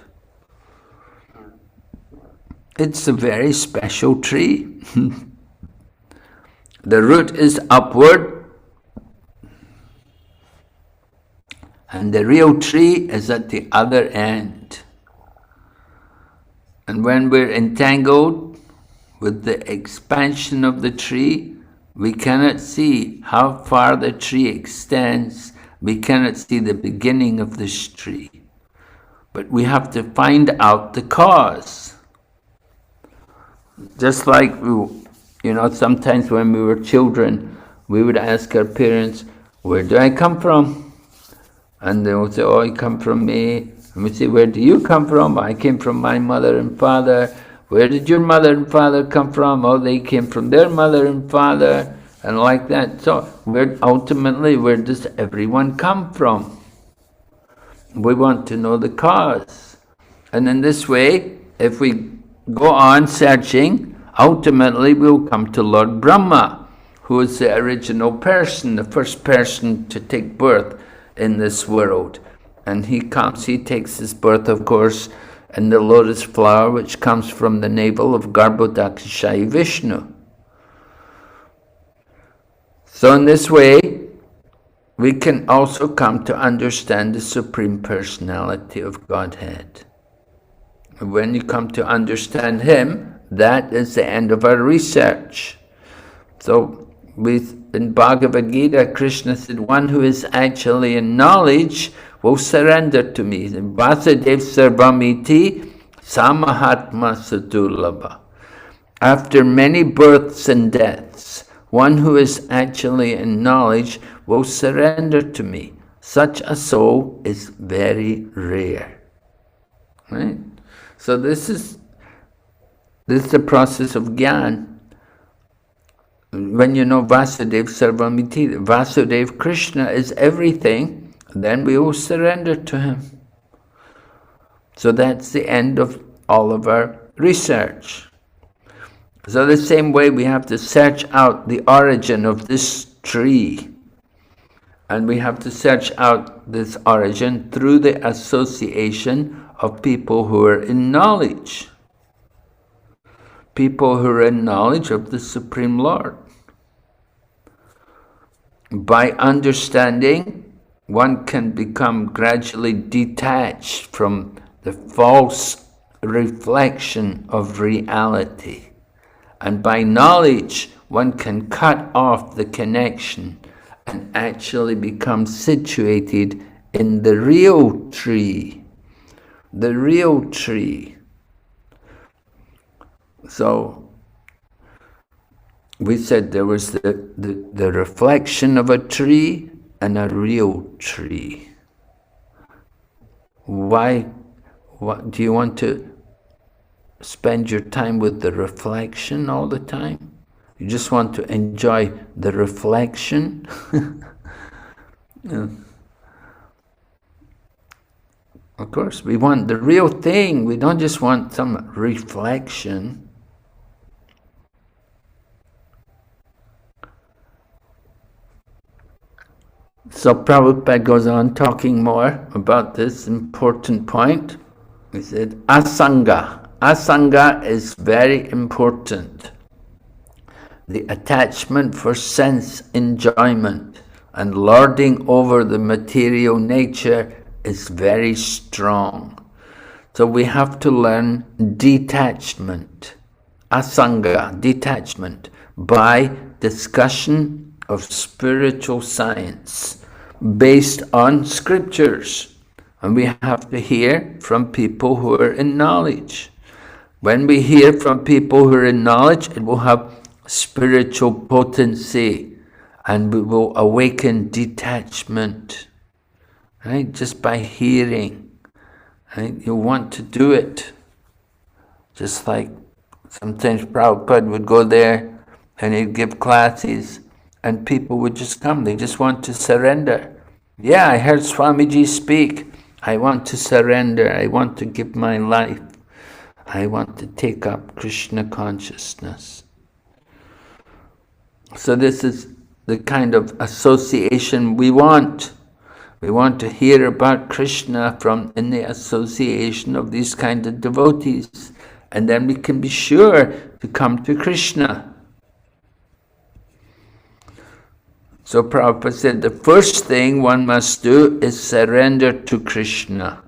It's a very special tree. The root is upward, and the real tree is at the other end. And when we're entangled with the expansion of the tree, we cannot see how far the tree extends. We cannot see the beginning of this tree. But we have to find out the cause. Just like, sometimes when we were children, we would ask our parents, where do I come from? And they would say, oh, you come from me. And we say, where do you come from? I came from my mother and father. Where did your mother and father come from? Oh, they came from their mother and father. And like that. So ultimately, where does everyone come from? We want to know the cause. And in this way, if we go on searching, ultimately we'll come to Lord Brahma, who is the original person, the first person to take birth in this world. And he takes his birth, of course, in the lotus flower, which comes from the navel of Garbhodakshaya Vishnu. So in this way, we can also come to understand the Supreme Personality of Godhead. When you come to understand Him, that is the end of our research. So in Bhagavad Gita, Krishna said, one who is actually in knowledge will surrender to me. Vasudev Sarvamiti Samahatma Sadulabha. After many births and deaths, one who is actually in knowledge will surrender to me. Such a soul is very rare. Right? So this is the process of Gyan. When you know Vasudev Sarvamiti, Vasudev Krishna is everything, then we will surrender to Him. So that's the end of all of our research. So the same way we have to search out the origin of this tree. And we have to search out this origin through the association of people who are in knowledge. People who are in knowledge of the Supreme Lord. By understanding, one can become gradually detached from the false reflection of reality. And by knowledge, one can cut off the connection and actually become situated in the real tree. The real tree. So, we said there was the reflection of a tree and a real tree. Why? What, do you want to spend your time with the reflection all the time? You just want to enjoy the reflection? Yeah. Of course, we want the real thing. We don't just want some reflection. So Prabhupada goes on talking more about this important point. He said, asanga. Asanga is very important. The attachment for sense enjoyment and lording over the material nature is very strong. So we have to learn detachment, asanga, detachment, by discussion of spiritual science based on scriptures. And we have to hear from people who are in knowledge. When we hear from people who are in knowledge, it will have spiritual potency and we will awaken detachment. Right? Just by hearing. Right? You want to do it. Just like sometimes Prabhupada would go there and he'd give classes and people would just come. They just want to surrender. Yeah, I heard Swamiji speak. I want to surrender. I want to give my life. I want to take up Krishna consciousness. So this is the kind of association we want. We want to hear about Krishna in the association of these kind of devotees. And then we can be sure to come to Krishna. So Prabhupada said, the first thing one must do is surrender to Krishna.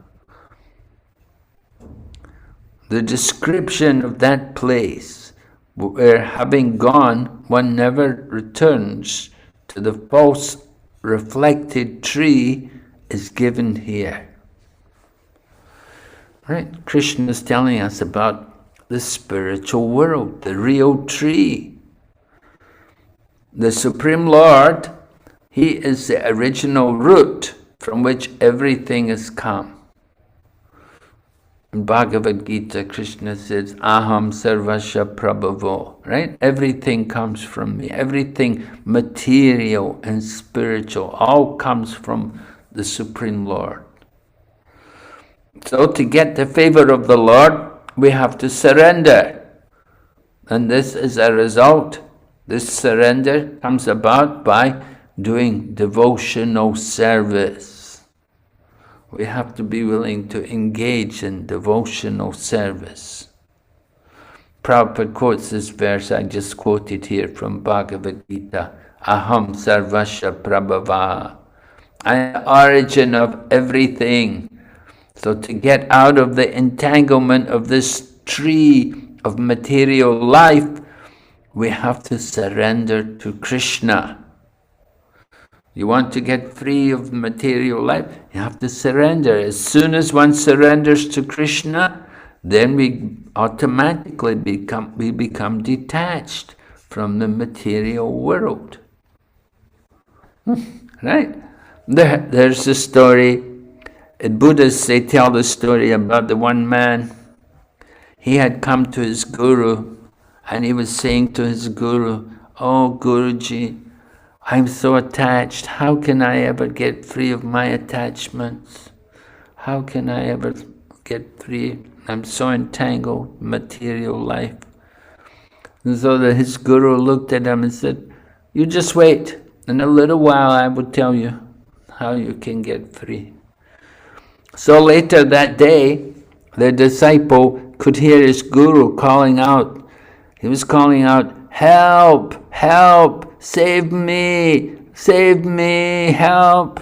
The description of that place, where having gone, one never returns to the false reflected tree, is given here. Right? Krishna is telling us about the spiritual world, the real tree. The Supreme Lord, He is the original root from which everything has come. In Bhagavad Gita, Krishna says, Aham Sarvasya Prabhavo, right? Everything comes from me. Everything material and spiritual, all comes from the Supreme Lord. So to get the favor of the Lord, we have to surrender. And this is a result. This surrender comes about by doing devotional service. We have to be willing to engage in devotional service. Prabhupada quotes this verse I just quoted here from Bhagavad Gita. Aham sarvasya prabhava. I am the origin of everything. So to get out of the entanglement of this tree of material life, we have to surrender to Krishna. You want to get free of material life, you have to surrender. As soon as one surrenders to Krishna, then we automatically become detached from the material world. Right? There's a story. Buddhists, they tell the story about the one man. He had come to his guru and he was saying to his guru, "Oh Guruji, I'm so attached. How can I ever get free of my attachments? How can I ever get free? I'm so entangled in material life." And so his guru looked at him and said, "You just wait. In a little while I will tell you how you can get free." So later that day, the disciple could hear his guru calling out. He was calling out, "Help! Help! Save me! Save me! Help!"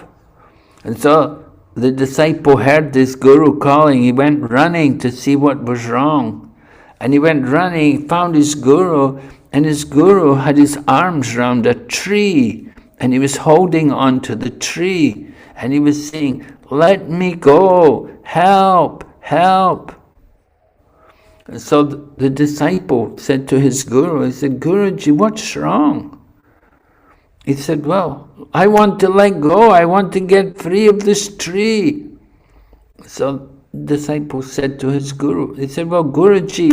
And so the disciple heard this guru calling. He went running to see what was wrong. And he went running, found his guru, and his guru had his arms round a tree, and he was holding on to the tree, and he was saying, "Let me go! Help! Help!" And so the disciple said to his guru, he said, "Guruji, what's wrong?" He said, "Well, I want to let go. I want to get free of this tree." So the disciple said to his guru, he said, "Well, Guruji,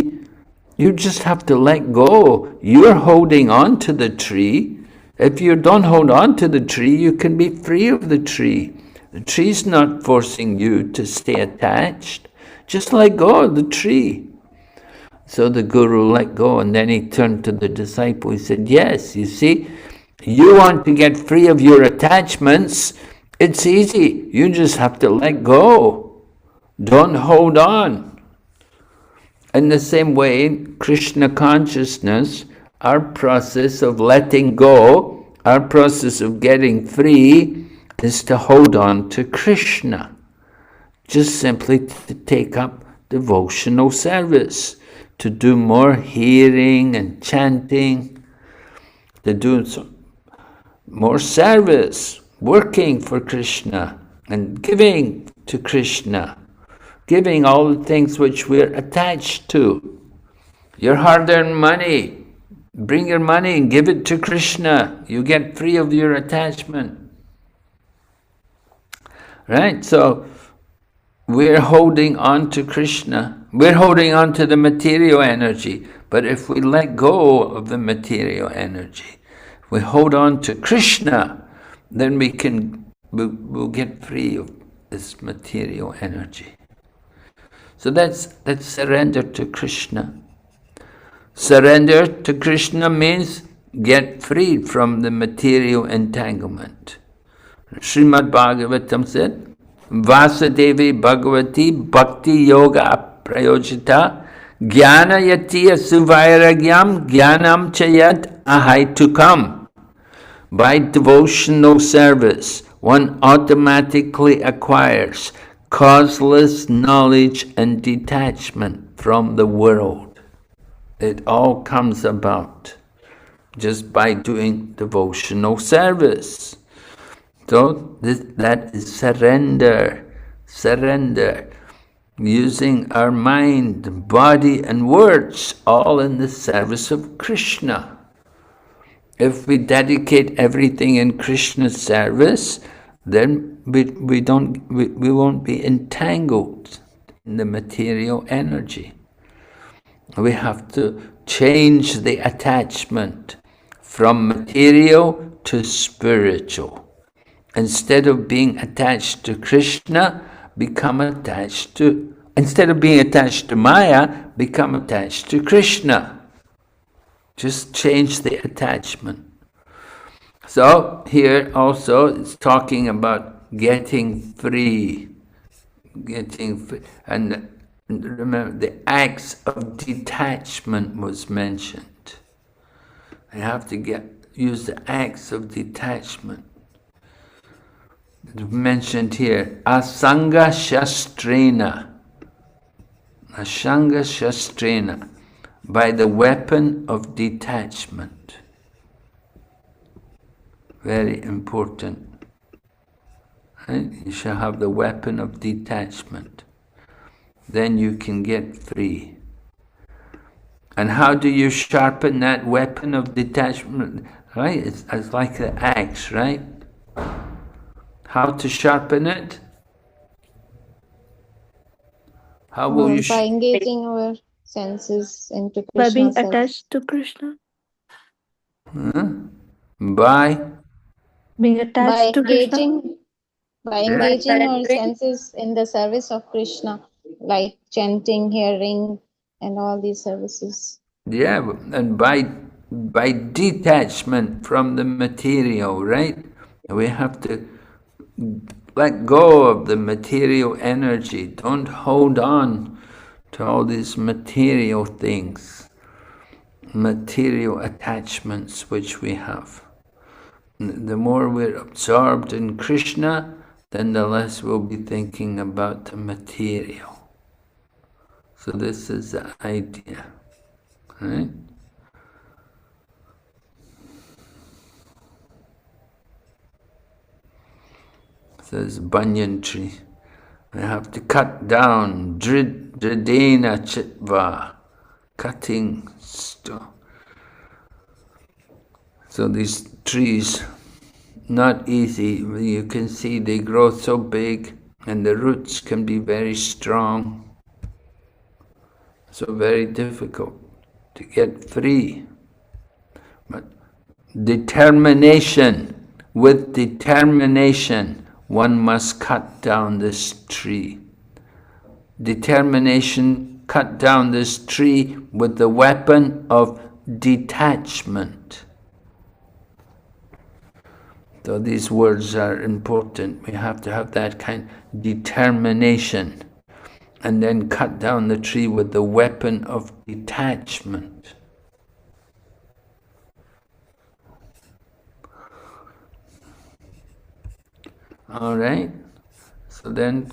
you just have to let go. You're holding on to the tree. If you don't hold on to the tree, you can be free of the tree. The tree's not forcing you to stay attached. Just let go of the tree." So the guru let go, and then he turned to the disciple. He said, "Yes, you see, you want to get free of your attachments. It's easy. You just have to let go. Don't hold on." In the same way, in Krishna consciousness, our process of letting go, our process of getting free, is to hold on to Krishna. Just simply to take up devotional service, to do more hearing and chanting, to do more service, working for Krishna and giving to Krishna, giving all the things which we're attached to. Your hard-earned money, bring your money and give it to Krishna. You get free of your attachment. Right? So we're holding on to Krishna. We're holding on to the material energy. But if we let go of the material energy, we hold on to Krishna, then we'll get free of this material energy. So that's surrender to Krishna. Surrender to Krishna means get free from the material entanglement. Srimad Bhagavatam said, "Vasudevi Bhagavati Bhakti Yoga Prayojita Jnana Yatiya Suvairagyam Jnanam Chayat Ahaitukam." By devotional service, one automatically acquires causeless knowledge and detachment from the world. It all comes about just by doing devotional service. So that is surrender. Surrender. Using our mind, body and words all in the service of Krishna. If we dedicate everything in Krishna's service, then we won't be entangled in the material energy. We have to change the attachment from material to spiritual. Instead of being attached to Krishna, instead of being attached to Maya, become attached to Krishna. Just change the attachment. So here also it's talking about getting free. And remember, the acts of detachment was mentioned. I have to use the acts of detachment. It's mentioned here, asanga shastrena. Asanga shastrena, by the weapon of detachment. Very important. Right? You shall have the weapon of detachment. Then you can get free. And how do you sharpen that weapon of detachment? Right? It's like the axe, right? How to sharpen it? How will you? By engaging our senses into By being Krishna self. attached to Krishna. By Being attached to Krishna. By Yeah. engaging our senses in the service of Krishna, like chanting, hearing, and all these services. Yeah, and by detachment from the material, right? We have to let go of the material energy. Don't hold on to all these material things, material attachments which we have. The more we're absorbed in Krishna, then the less we'll be thinking about the material. So this is the idea, right? Says banyan tree. We have to cut down dridena chitva, cutting stuff. So these trees, not easy. You can see they grow so big, and the roots can be very strong. So very difficult to get free. But determination, with determination, one must cut down this tree. Determination, cut down this tree with the weapon of detachment. So these words are important. We have to have that kind of determination. And then cut down the tree with the weapon of detachment. All right. So then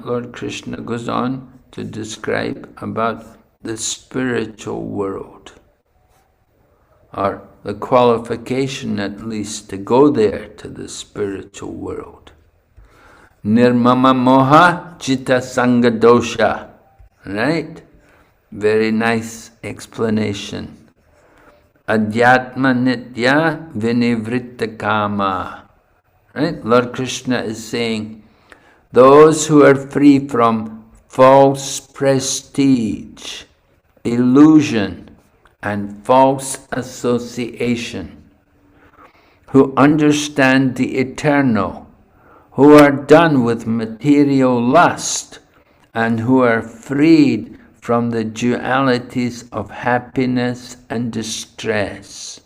Lord Krishna goes on to describe about the spiritual world, or the qualification at least to go there, to the spiritual world. Nirmama moha chitta sanga dosha. Right? Very nice explanation. Adhyatma nitya vinivritta kama. Right? Lord Krishna is saying, those who are free from false prestige, illusion, and false association, who understand the eternal, who are done with material lust, and who are freed from the dualities of happiness and distress,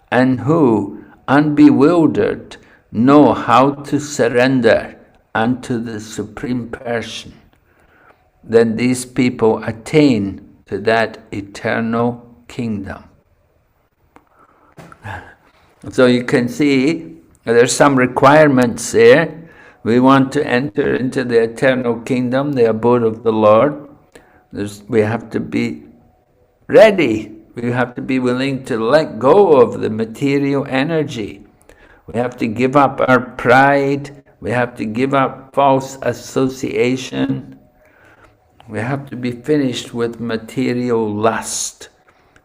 and who, unbewildered, know how to surrender unto the Supreme Person, then these people attain to that eternal kingdom. So you can see there's some requirements there. We want to enter into the eternal kingdom, the abode of the Lord. We have to be ready. We have to be willing to let go of the material energy. We have to give up our pride. We have to give up false association. We have to be finished with material lust.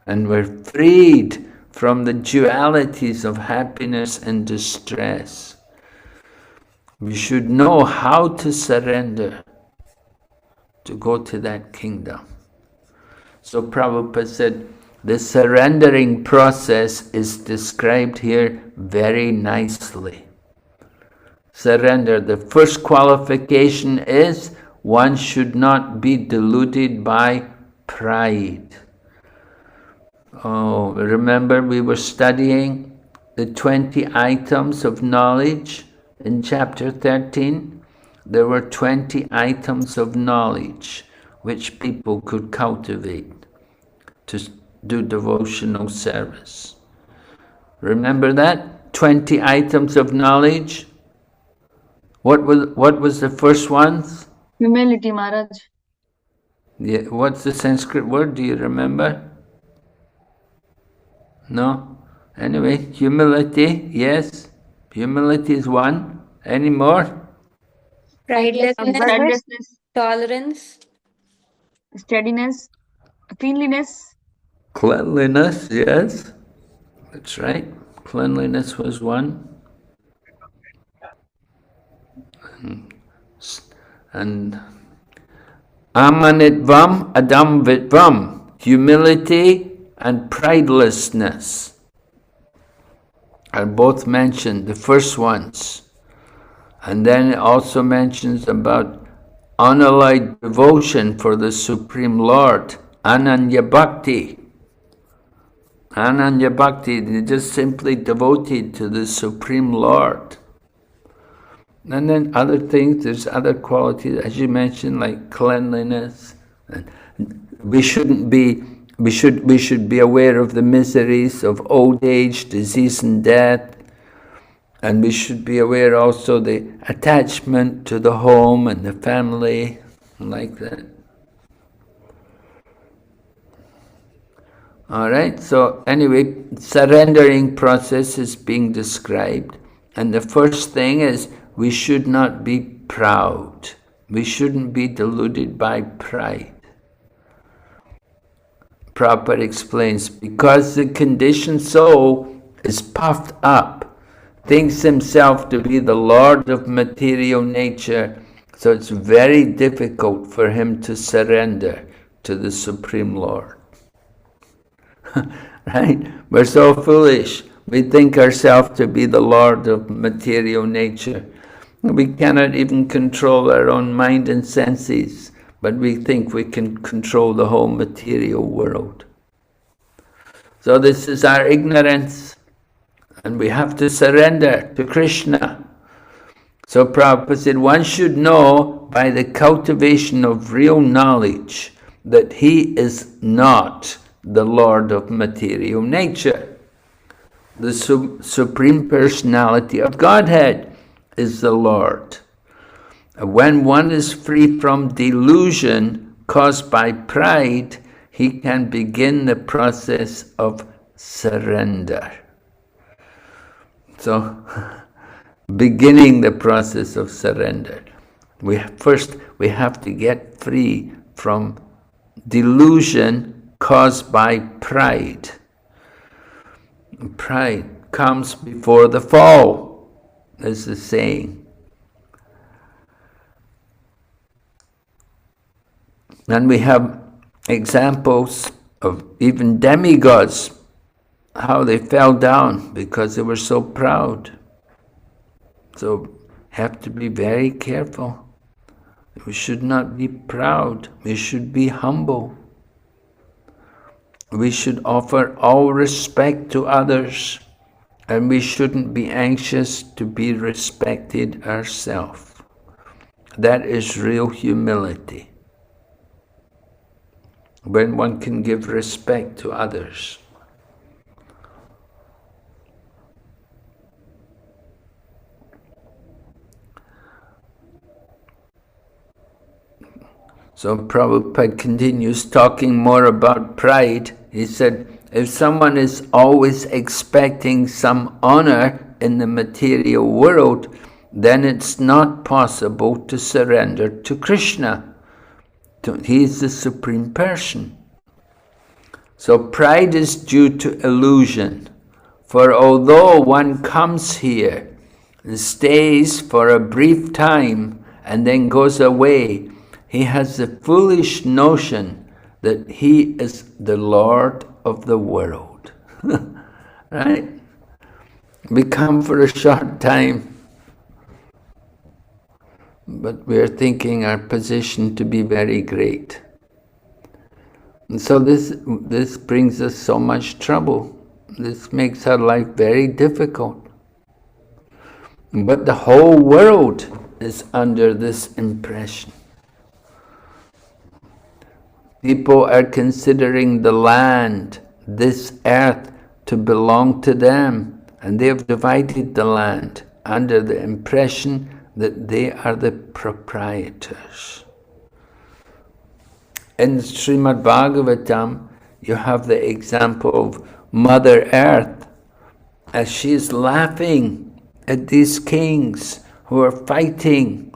And we're freed from the dualities of happiness and distress. We should know how to surrender to go to that kingdom. So Prabhupada said, the surrendering process is described here very nicely. Surrender. The first qualification is one should not be deluded by pride. Oh, remember we were studying the 20 items of knowledge in chapter 13? There were 20 items of knowledge which people could cultivate to do devotional service. Remember that? 20 items of knowledge. What was the first ones? Humility, Maharaj. Yeah, what's the Sanskrit word? Do you remember? No? Anyway, humility, yes. Humility is one. Any more? Pridelessness, Steadiness, tolerance, steadiness, cleanliness, Cleanliness, yes. That's right. Cleanliness was one. And amanitvam adamvitvam, humility and pridelessness are both mentioned, the first ones. And then it also mentions about unalloyed devotion for the Supreme Lord, Ananya Bhakti. Ananya Bhakti, they're just simply devoted to the Supreme Lord. And then other things, there's other qualities, as you mentioned, like cleanliness. We should be aware of the miseries of old age, disease and death. And we should be aware also the attachment to the home and the family, like that. All right, so anyway, surrendering process is being described. And the first thing is, we should not be proud. We shouldn't be deluded by pride. Prabhupada explains, because the conditioned soul is puffed up, thinks himself to be the lord of material nature, so it's very difficult for him to surrender to the Supreme Lord. Right? We're so foolish. We think ourselves to be the lord of material nature. We cannot even control our own mind and senses, but we think we can control the whole material world. So this is our ignorance, and we have to surrender to Krishna. So Prabhupada said, one should know by the cultivation of real knowledge that he is not the Lord of material nature. The Supreme Personality of Godhead is the Lord. When one is free from delusion caused by pride, he can begin the process of surrender. So, beginning the process of surrender. First, we have to get free from delusion caused by pride. Pride comes before the fall, is the saying. And we have examples of even demigods, how they fell down because they were so proud. So have to be very careful. We should not be proud. We should be humble. We should offer all respect to others, and we shouldn't be anxious to be respected ourselves. That is real humility, when one can give respect to others. So Prabhupada continues talking more about pride. He said, if someone is always expecting some honor in the material world, then it's not possible to surrender to Krishna. He is the Supreme Person. So pride is due to illusion. For although one comes here and stays for a brief time and then goes away, he has the foolish notion that he is the Lord of the world. Right? We come for a short time, but we are thinking our position to be very great. And so this brings us so much trouble. This makes our life very difficult. But the whole world is under this impression. People are considering the land, this earth, to belong to them, and they have divided the land under the impression that they are the proprietors. In Srimad Bhagavatam, you have the example of Mother Earth, as she is laughing at these kings who are fighting.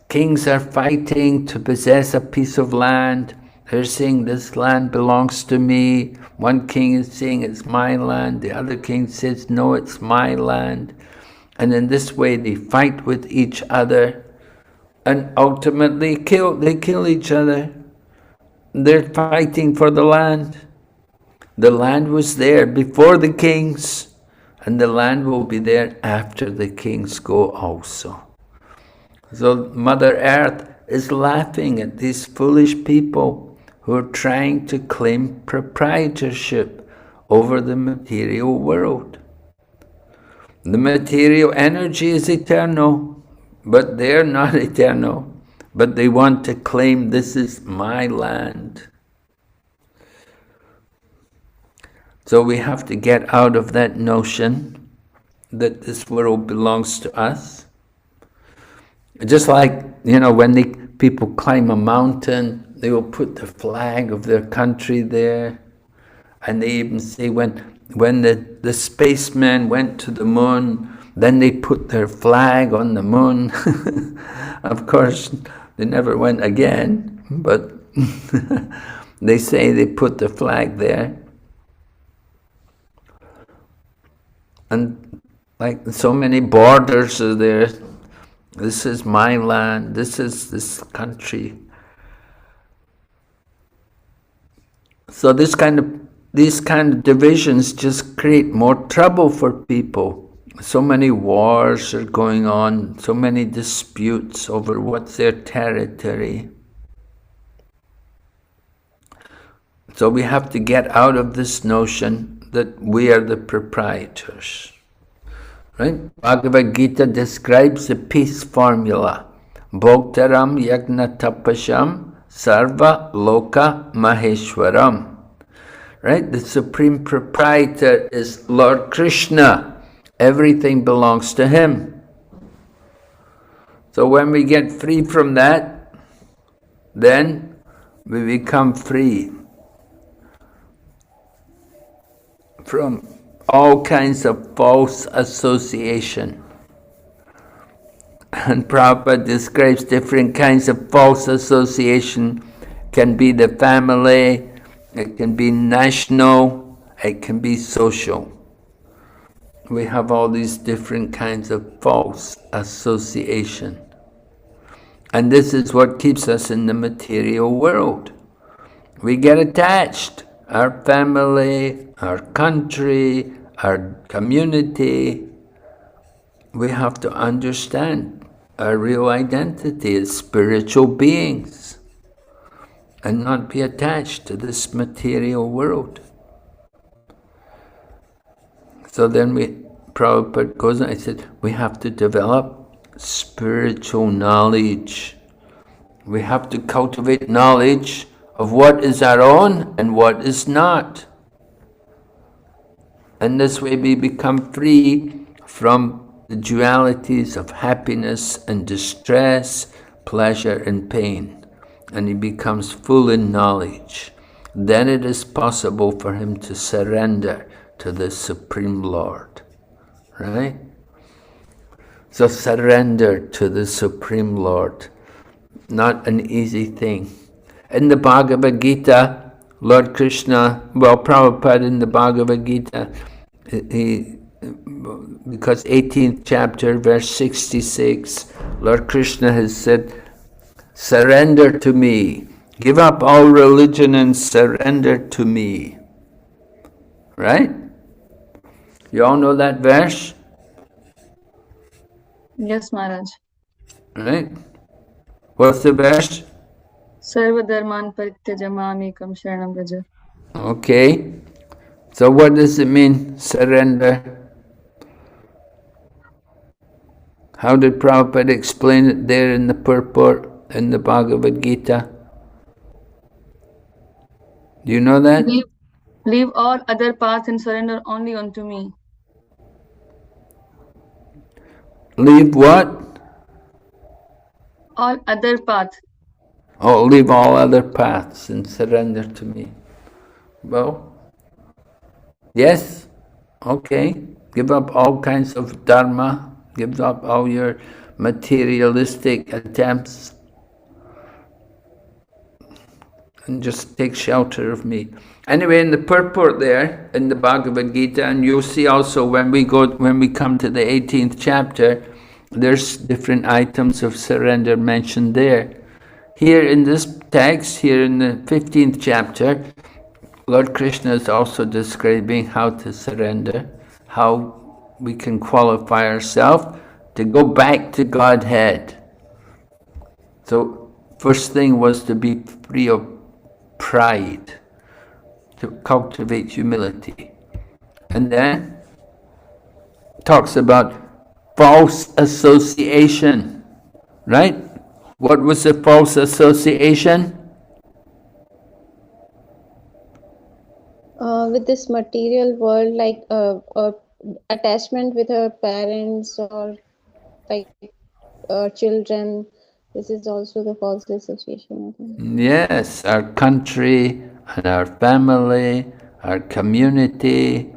Kings are fighting to possess a piece of land. They're saying, this land belongs to me. One king is saying, it's my land. The other king says, no, it's my land. And in this way, they fight with each other. And ultimately, they kill each other. They're fighting for the land. The land was there before the kings, and the land will be there after the kings go also. So Mother Earth is laughing at these foolish people who are trying to claim proprietorship over the material world. The material energy is eternal, but they're not eternal. But they want to claim, this is my land. So we have to get out of that notion that this world belongs to us. Just like, when people climb a mountain, they will put the flag of their country there. And they even say when the spacemen went to the moon, then they put their flag on the moon. Of course, they never went again, but they say they put the flag there. And like so many borders are there. This is my land, this is this country. So these kind of divisions just create more trouble for people. So many wars are going on, so many disputes over what's their territory. So we have to get out of this notion that we are the proprietors. Right? Bhagavad Gita describes the peace formula. Bhoktaram yagna tapasham sarva loka maheshwaram. Right? The supreme proprietor is Lord Krishna. Everything belongs to him. So when we get free from that, then we become free from all kinds of false association. And Prabhupada describes different kinds of false association. It can be the family, it can be national, it can be social. We have all these different kinds of false association. And this is what keeps us in the material world. We get attached. Our family, our country, our community. We have to understand our real identity as spiritual beings and not be attached to this material world. So then Prabhupada goes on, I said, we have to develop spiritual knowledge. We have to cultivate knowledge of what is our own and what is not. And this way we become free from the dualities of happiness and distress, pleasure and pain. And he becomes full in knowledge. Then it is possible for him to surrender to the Supreme Lord. Right? So surrender to the Supreme Lord. Not an easy thing. In the Bhagavad Gita, Lord Krishna, Prabhupada in the Bhagavad Gita, because 18th chapter, verse 66, Lord Krishna has said, surrender to me. Give up all religion and surrender to me. Right? You all know that verse? Yes, Maharaj. Right? What's the verse? Sarva dharman parityajamami kam sharanam vraja. Okay. So what does it mean, surrender? How did Prabhupada explain it there in the purport in the Bhagavad Gita? Do you know that? Leave all other paths and surrender only unto me. Leave what? All other paths. Oh, leave all other paths and surrender to me. Well, yes, okay. Give up all kinds of dharma. Give up all your materialistic attempts and just take shelter of me. Anyway, in the purport there, in the Bhagavad Gita, and you'll see also when we come to the 18th chapter, there's different items of surrender mentioned there. Here in this text, here in the 15th chapter, Lord Krishna is also describing how to surrender, how we can qualify ourselves to go back to Godhead. So, first thing was to be free of pride, to cultivate humility. And then talks about false association, right? What was the false association? With this material world, like attachment with our parents or like children. This is also the false association, I think. Yes, our country and our family, our community,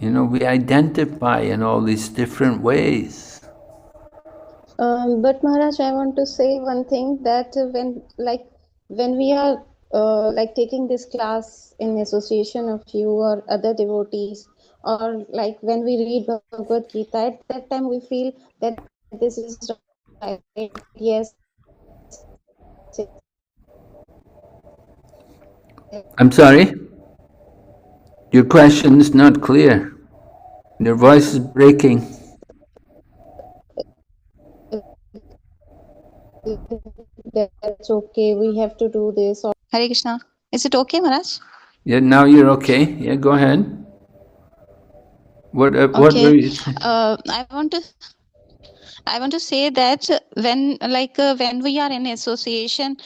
we identify in all these different ways. But Maharaj, I want to say one thing, that when we are taking this class in association of you or other devotees, or like when we read Bhagavad Gita, at that time we feel that this is right. Yes. I'm sorry? Your question is not clear. Your voice is breaking. That's okay. We have to do this. Hare Krishna. Is it okay, Maharaj? Yeah, now you're okay. Yeah, go ahead. What were you saying? I want to say that when we are in association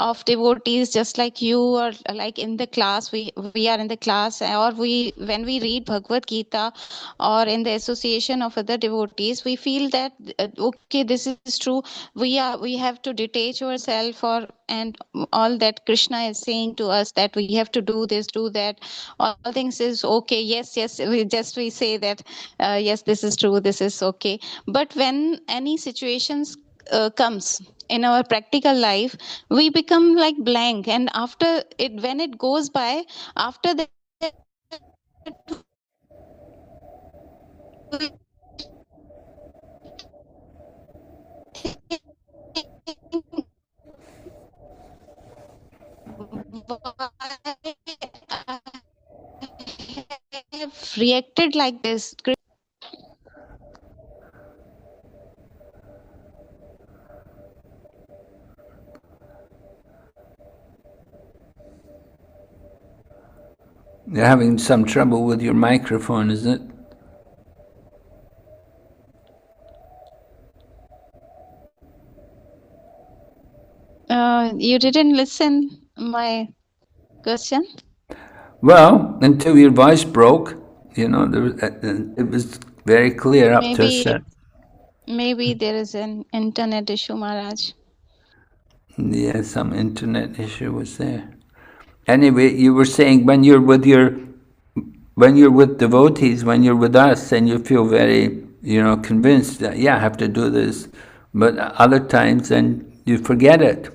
of devotees, just like you, or like in the class, we are in the class, or when we read Bhagavad Gita, or in the association of other devotees, we feel that okay, this is true. We have to detach ourselves, and all that Krishna is saying to us, that we have to do this, do that. All things is okay. Yes, we say that yes, this is true, this is okay. But when any situations comes in our practical life, we become like blank, and after it, when it goes by, after that have reacted like this. You're having some trouble with your microphone, is it? You didn't listen my question? Well, until your voice broke, it was very clear up to a certain. Maybe there is an internet issue, Maharaj. Yeah, some internet issue was there. Anyway, you were saying when you're with devotees, when you're with us, and you feel very, convinced that, yeah, I have to do this. But other times, then you forget it.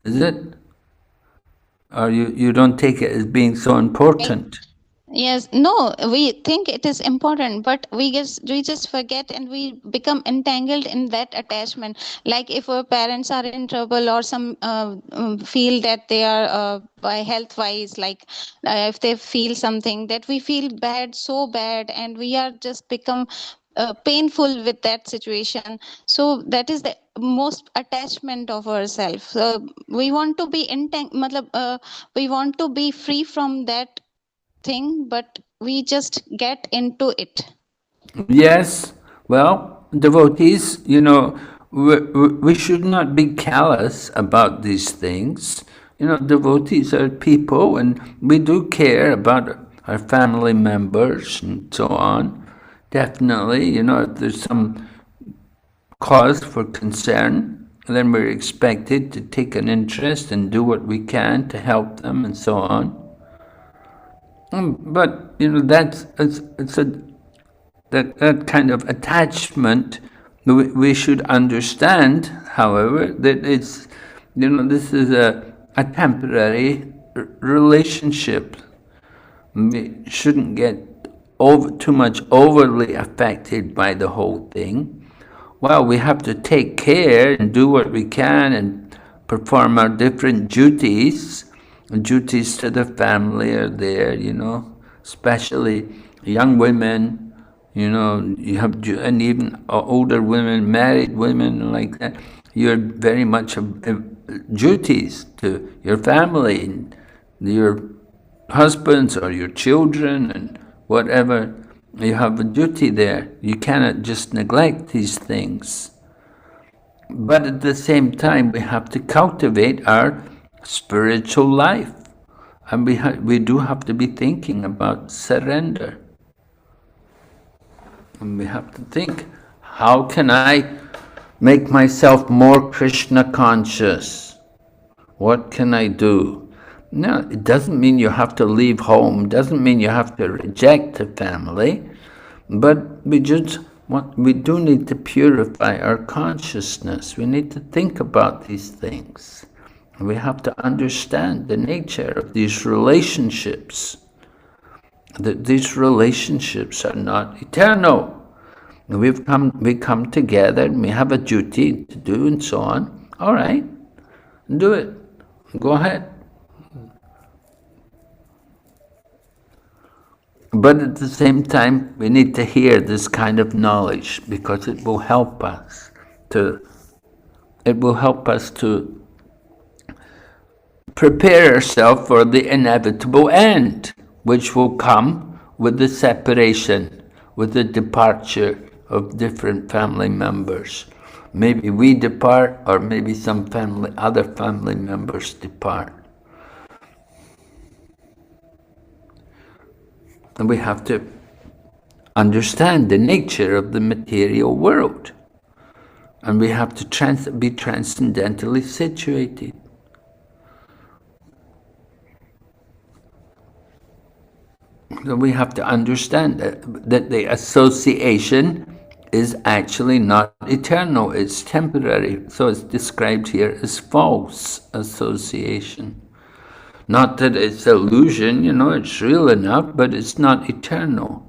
Is it? Or you don't take it as being so important? Yes, no, we think it is important, but we just forget, and we become entangled in that attachment. Like if our parents are in trouble, or some feel that they are by health wise, like if they feel something, that we feel bad, so bad, and we are just become painful with that situation. So that is the most attachment of ourselves. We want to be we want to be free from that thing, but we just get into it. Yes. Well, devotees, we should not be callous about these things. devotees are people, and we do care about our family members and so on. Definitely, if there's some cause for concern, then we're expected to take an interest and do what we can to help them and so on. But that kind of attachment, we should understand, however, that it's this is a temporary relationship. We shouldn't get too much overly affected by the whole thing. Well, we have to take care and do what we can and perform our different duties. Duties to the family are there, especially young women, you have, and even older women, married women like that. You're very much duties to your family and your husbands or your children and whatever. You have a duty there. You cannot just neglect these things. But at the same time, we have to cultivate our spiritual life. And we do have to be thinking about surrender. And we have to think, how can I make myself more Krishna conscious? What can I do? No, it doesn't mean you have to leave home, doesn't mean you have to reject the family, but we do need to purify our consciousness. We need to think about these things. We have to understand the nature of these relationships, that these relationships are not eternal. We come together and we have a duty to do and so on. All right, do it. Go ahead. But at the same time, we need to hear this kind of knowledge because it will help us to prepare ourselves for the inevitable end, which will come with the separation, with the departure of different family members. Maybe we depart, or maybe some other family members depart. And we have to understand the nature of the material world. And we have to be transcendentally situated. So we have to understand that the association is actually not eternal, it's temporary. So it's described here as false association. Not that it's illusion, it's real enough, but it's not eternal.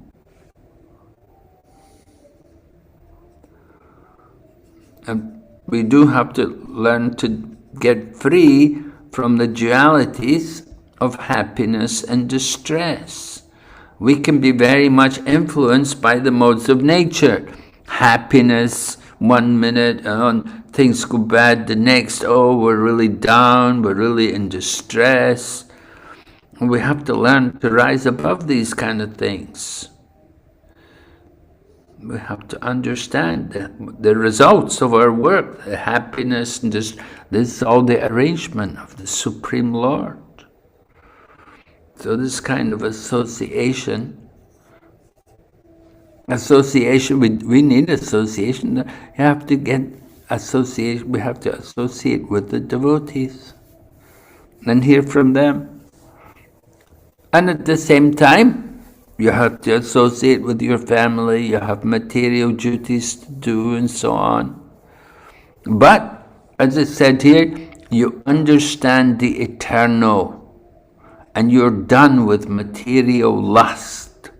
And we do have to learn to get free from the dualities of happiness and distress. We can be very much influenced by the modes of nature. Happiness, 1 minute, things go bad the next, we're really down, we're really in distress. We have to learn to rise above these kind of things. We have to understand the results of our work, the happiness, and this is all the arrangement of the Supreme Lord. So this kind of association, we need association. You have to get association. We have to associate with the devotees and hear from them. And at the same time, you have to associate with your family. You have material duties to do and so on. But as I said here, you understand the eternal, and you're done with material lust.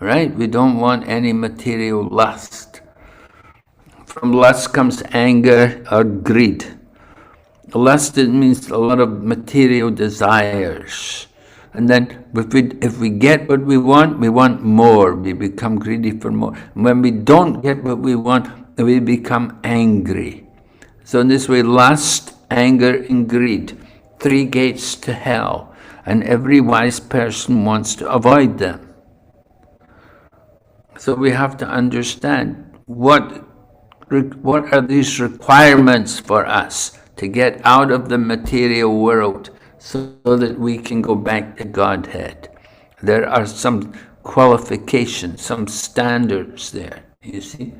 Right? We don't want any material lust. From lust comes anger or greed. Lust, it means a lot of material desires. And then if we get what we want more. We become greedy for more. When we don't get what we want, we become angry. So in this way, lust, anger, and greed, 3 gates to hell. And every wise person wants to avoid them. So we have to understand what are these requirements for us to get out of the material world so that we can go back to Godhead. There are some qualifications, some standards there, you see.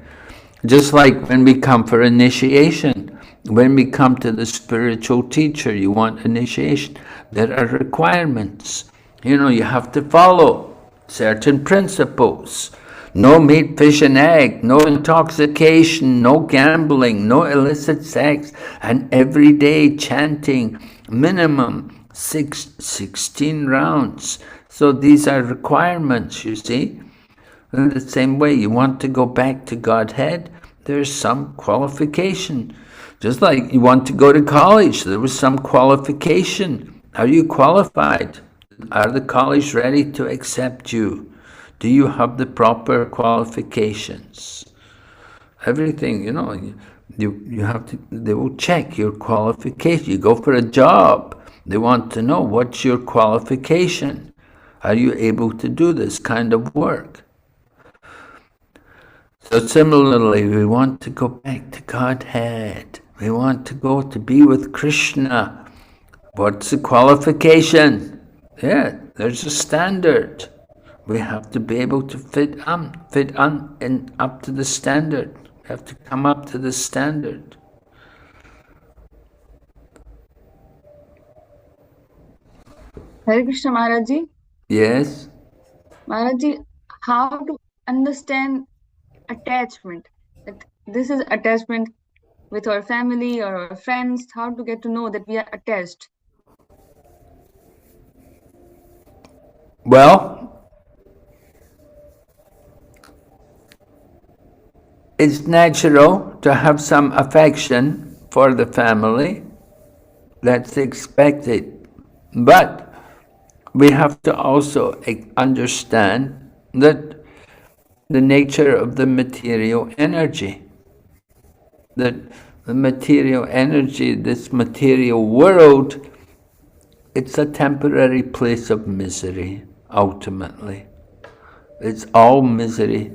Just like when we come for initiation, when we come to the spiritual teacher, you want initiation, there are requirements. You know, you have to follow certain principles. No meat, fish, and egg, no intoxication, no gambling, no illicit sex, and every day chanting minimum 16 rounds. So these are requirements, you see. In the same way, you want to go back to Godhead, there's some qualification. Just like you want to go to college, there was some qualification. Are you qualified? Are the college ready to accept you? Do you have the proper qualifications? Everything, you know, you have to, they will check your qualification. You go for a job, they want to know what's your qualification. Are you able to do this kind of work? So similarly, we want to go back to Godhead. We want to go to be with Krishna. What's the qualification? Yeah, there's a standard. We have to be able to fit on and up to the standard. We have to come up to the standard. Hare Krishna Maharaji. Yes? Maharaji, how to understand attachment? That this is attachment with our family or our friends. How to get to know that we are attached? Well, it's natural to have some affection for the family. That's expected. But we have to also understand that the nature of the material energy, that the material energy, this material world, it's a temporary place of misery, ultimately. It's all misery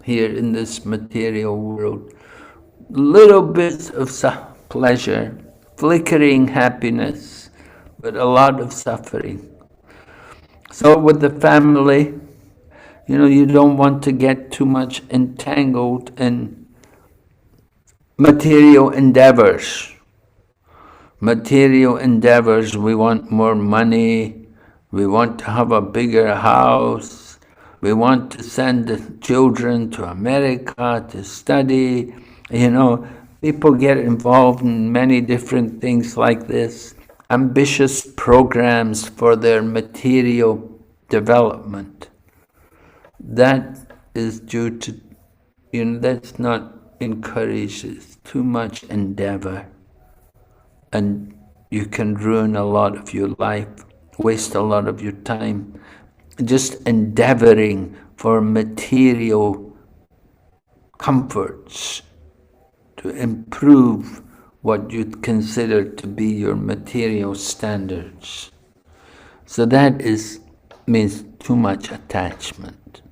here in this material world. Little bits of pleasure, flickering happiness, but a lot of suffering. So with the family, you know, you don't want to get too much entangled in material endeavors. Material endeavors, we want more money, we want to have a bigger house, we want to send the children to America to study. You know, people get involved in many different things like this. Ambitious programs for their material development. That is due to, you know, that's not encouraged. It's too much endeavor. And you can ruin a lot of your life, waste a lot of your time, just endeavoring for material comforts to improve what you consider to be your material standards. So that means too much attachment.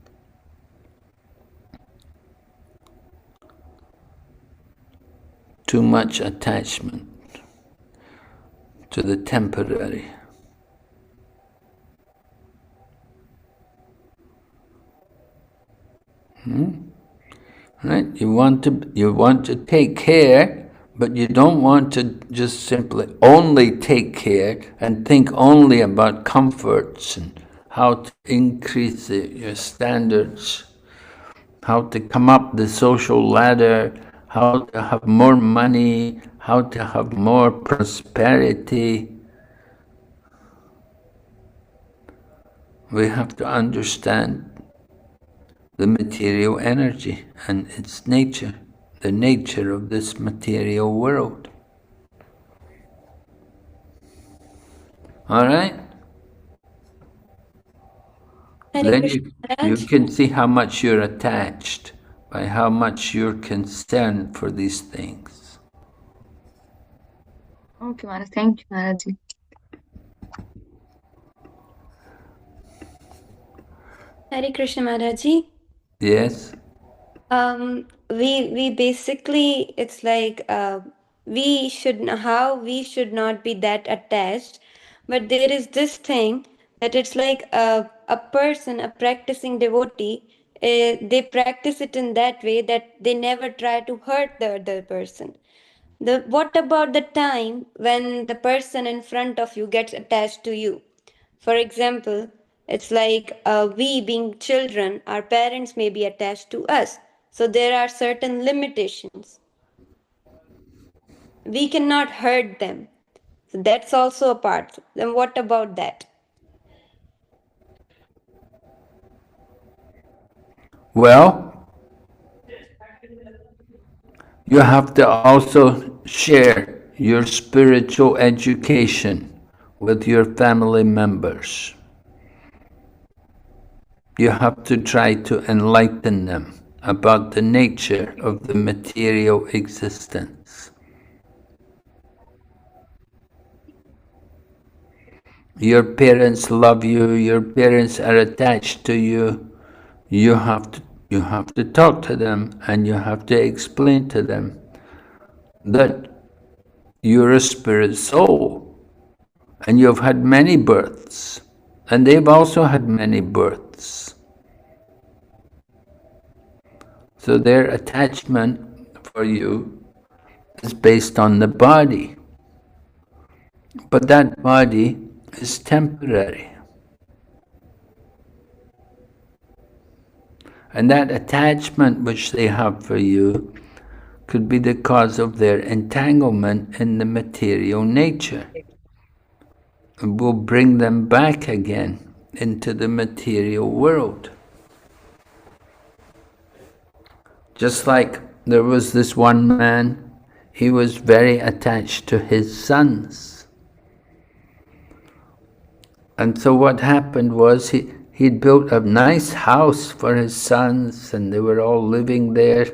Too much attachment to the temporary. Right? You want to take care, but you don't want to just simply only take care and think only about comforts and how to increase your standards, how to come up the social ladder, how to have more money, how to have more prosperity. We have to understand the material energy and its nature, the nature of this material world. All right? Then you can see how much you're attached, by how much you're concerned for these things. Okay, Maharaj. Thank you, Maharaji. Hare Krishna Maharaji. Yes? We basically, it's like we should not be that attached, But there is this thing that it's like a person, a practicing devotee, they practice it in that way that they never try to hurt the other person. What about the time when the person in front of you gets attached to you? For example, it's like we being children, our parents may be attached to us. So there are certain limitations. We cannot hurt them. So that's also a part. Then what about that? Well, you have to also share your spiritual education with your family members. You have to try to enlighten them about the nature of the material existence. Your parents love you, your parents are attached to you. You have to talk to them, and you have to explain to them that you're a spirit soul and you've had many births, and they've also had many births. So their attachment for you is based on the body, but that body is temporary. And that attachment which they have for you could be the cause of their entanglement in the material nature. And will bring them back again into the material world. Just like there was this one man, he was very attached to his sons. And so what happened was he'd built a nice house for his sons, and they were all living there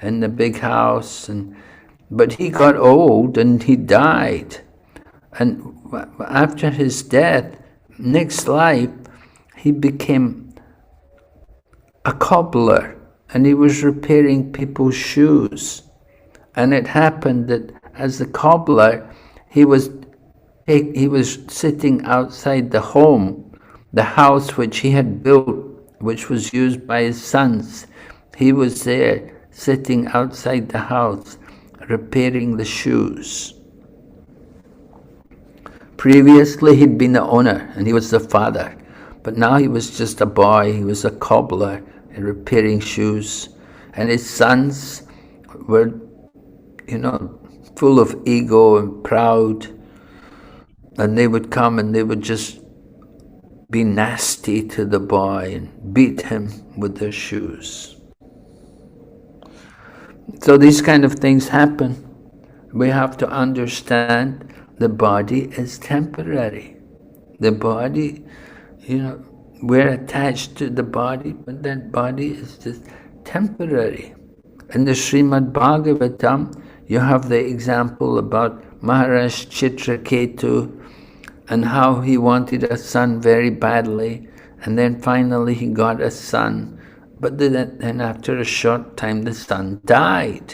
in the big house. But he got old and he died. And after his death, next life, he became a cobbler, and he was repairing people's shoes. And it happened that as a cobbler, he was sitting outside the home, the house which he had built, which was used by his sons. He was there, sitting outside the house, repairing the shoes. Previously, he'd been the owner, and he was the father. But now he was just a boy, he was a cobbler, and repairing shoes. And his sons were, full of ego and proud. And they would come and they would just be nasty to the boy and beat him with their shoes. So these kind of things happen. We have to understand the body is temporary. The body, we're attached to the body, but that body is just temporary. In the Srimad Bhagavatam, you have the example about Maharaja Chitraketu and how he wanted a son very badly, and then finally he got a son. But then after a short time, the son died.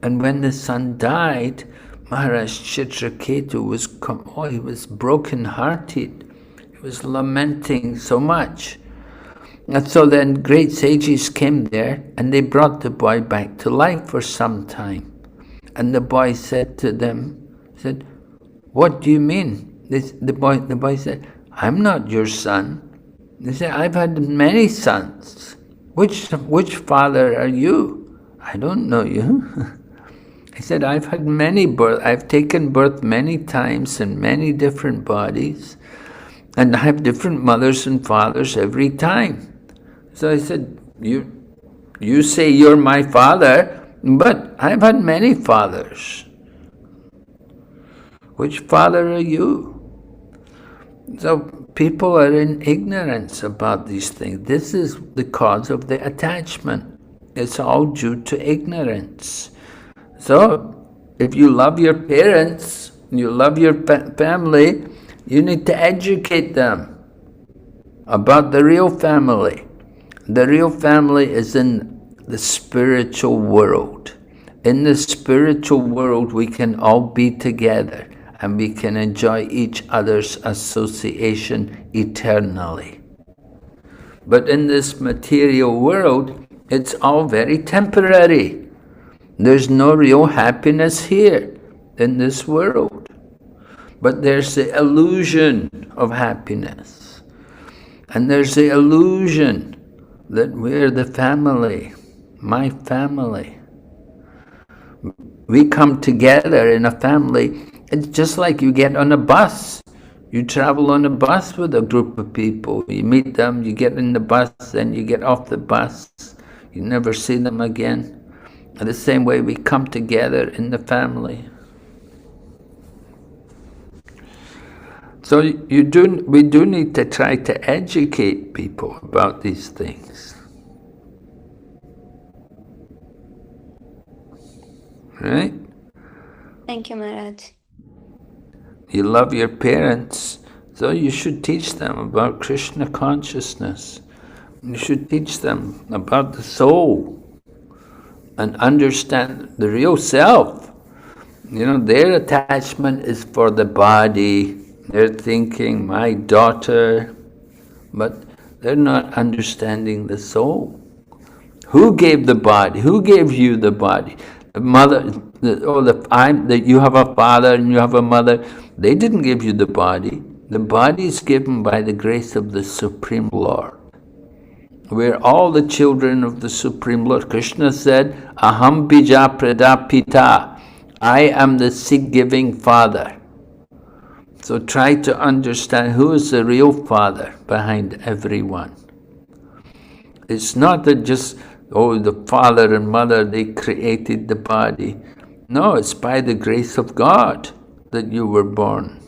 And when the son died, Maharaj Chitraketu was broken-hearted. He was lamenting so much. And so then great sages came there, and they brought the boy back to life for some time. And the boy said to them, "What do you mean?" The boy said, "I'm not your son." They said, "I've had many sons. Which father are you?" "I don't know you." He said, "I've had many births. I've taken birth many times in many different bodies, and I have different mothers and fathers every time." So I said, you say you're my father, but I've had many fathers. Which father are you? So people are in ignorance about these things. This is the cause of the attachment. It's all due to ignorance. So if you love your parents, you love your family, you need to educate them about the real family. The real family is in the spiritual world. In the spiritual world, we can all be together. and we can enjoy each other's association eternally. But in this material world, it's all very temporary. There's no real happiness here in this world. But there's the illusion of happiness. And there's the illusion that we're the family, my family. We come together in a family. It's just like you get on a bus. You travel on a bus with a group of people. You meet them, you get in the bus, then you get off the bus. You never see them again. In the same way we come together in the family. So we do need to try to educate people about these things. Right? Thank you, Maharaj. You love your parents, so you should teach them about Krishna consciousness. You should teach them about the soul and understand the real self. You know, their attachment is for the body. They're thinking, my daughter, but they're not understanding the soul. Who gave the body? Who gave you the body? The mother, you have a father and you have a mother. They didn't give you the body. The body is given by the grace of the Supreme Lord. We're all the children of the Supreme Lord. Krishna said, Aham bija pradapita. I am the seed-giving father. So try to understand who is the real father behind everyone. It's not that just, the father and mother, they created the body. No, it's by the grace of God that you were born.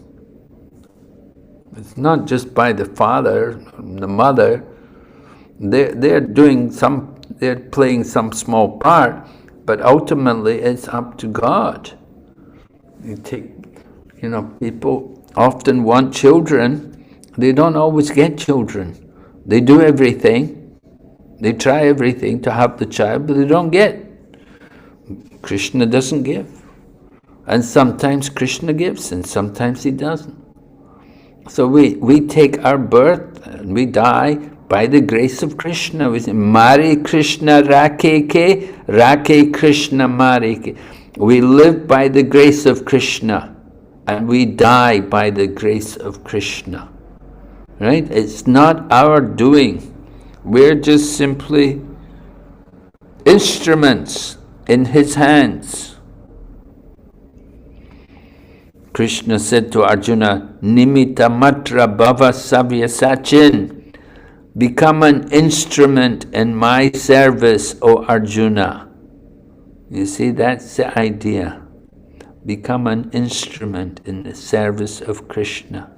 It's not just by the father, the mother. They're playing some small part, but ultimately it's up to God. People often want children. They don't always get children. They do everything. They try everything to have the child, but they don't get. Krishna doesn't give. And sometimes Krishna gives, and sometimes he doesn't. So we take our birth and we die by the grace of Krishna. We say, Mare Krishna Rakhe Ke, Rakhe Krishna Mare Ke. We live by the grace of Krishna, and we die by the grace of Krishna. Right? It's not our doing. We're just simply instruments in his hands. Krishna said to Arjuna, Nimitta matra bhava savya sachin. Become an instrument in my service, O Arjuna. You see, that's the idea. Become an instrument in the service of Krishna.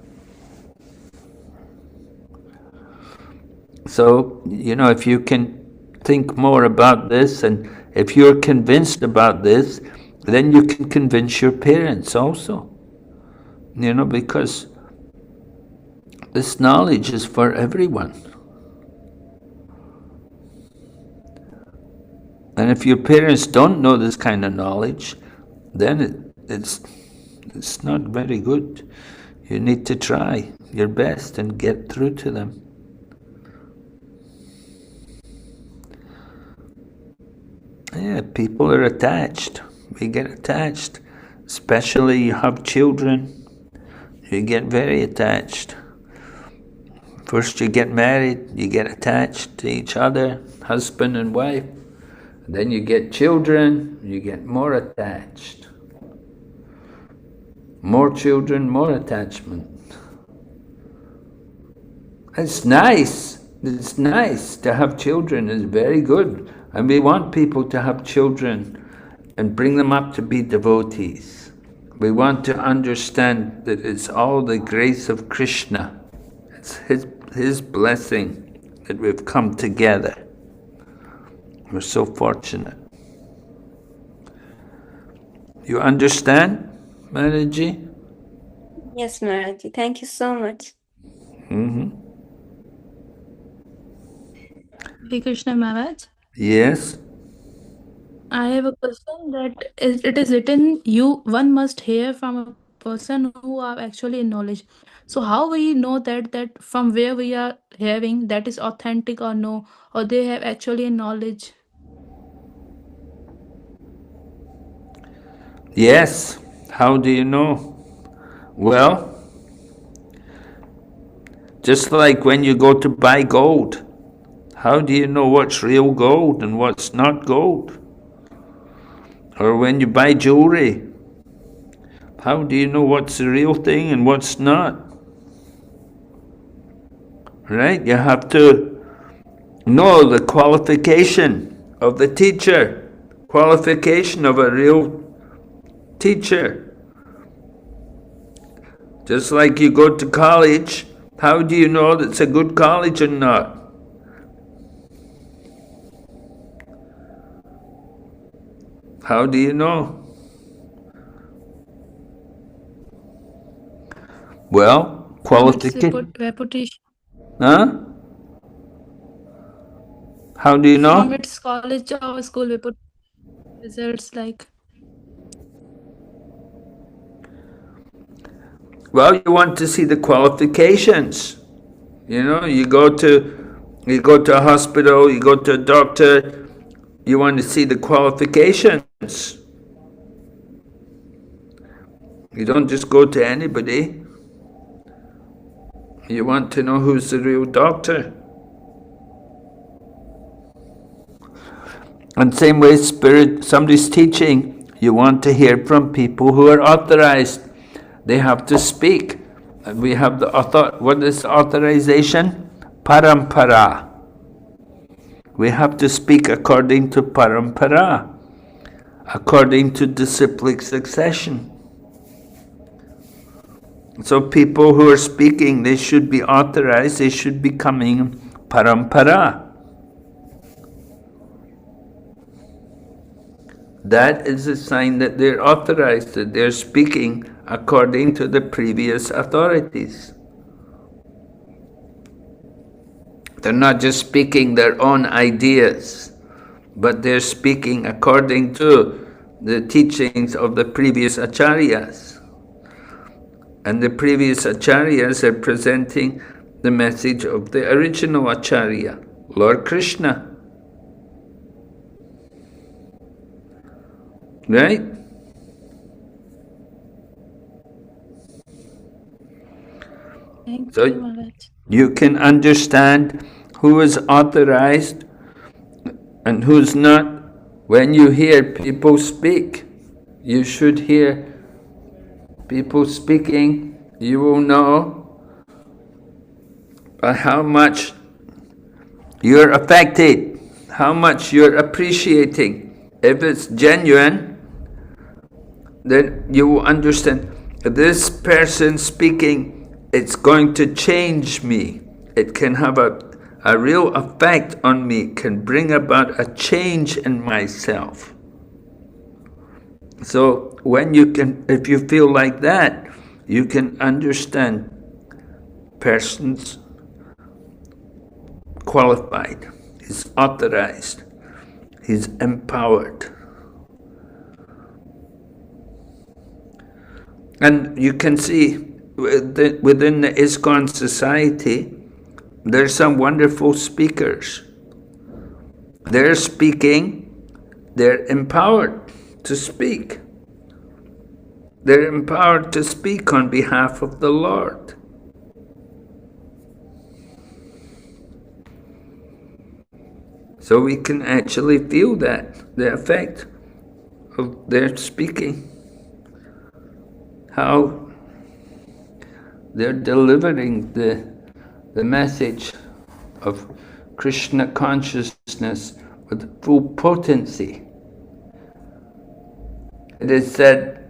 So, if you can think more about this, and if you're convinced about this, then you can convince your parents also. Because this knowledge is for everyone. And if your parents don't know this kind of knowledge, then it's not very good. You need to try your best and get through to them. Yeah, people are attached. We get attached. Especially you have children, you get very attached. First you get married, you get attached to each other, husband and wife. Then you get children, you get more attached. More children, more attachment. It's nice. It's nice to have children. It's very good. And we want people to have children and bring them up to be devotees. We want to understand that it's all the grace of Krishna. It's his blessing that we've come together. We're so fortunate. You understand, Maharaji? Yes, Maharaji. Thank you so much. Hare Krishna Maharaj. Yes. I have a question that it is written, one must hear from a person who are actually in knowledge. So how we know that from where we are having that is authentic or no, or they have actually knowledge? Yes. How do you know? Well, just like when you go to buy gold, how do you know what's real gold and what's not gold? Or when you buy jewelry, how do you know what's the real thing and what's not? Right? You have to know the qualification of the teacher, qualification of a real teacher. Just like you go to college, how do you know that it's a good college or not? How do you know? Well, qualification. Reputation. Huh? How do you know? From its college or school results like. Well, you want to see the qualifications. You know, you go to a hospital, you go to a doctor, you want to see the qualifications. You don't just go to anybody. You want to know who's the real doctor. And same way, somebody's teaching, you want to hear from people who are authorized. They have to speak. And we have what is authorization? Parampara. We have to speak according to parampara, according to disciplic succession. So people who are speaking, they should be authorized, they should be coming parampara. That is a sign that they're authorized, that they're speaking according to the previous authorities. They're not just speaking their own ideas, but they're speaking according to the teachings of the previous acharyas. And the previous acharyas are presenting the message of the original acharya, Lord Krishna. Right? Thank So you, Maharaj. you can understand who is authorized and who's not. When you hear people speak, you should hear people speaking, you will know by how much you're affected, how much you're appreciating. If it's genuine, then you will understand, this person speaking, it's going to change me. It can have a real effect on me, can bring about a change in myself. So if you feel like that, you can understand persons qualified, he's authorized, he's empowered. And you can see within the ISKCON society, there's some wonderful speakers. They're speaking, they're empowered to speak. They're empowered to speak on behalf of the Lord. So we can actually feel that, the effect of their speaking. How they're delivering the message of Krishna consciousness with full potency. It is said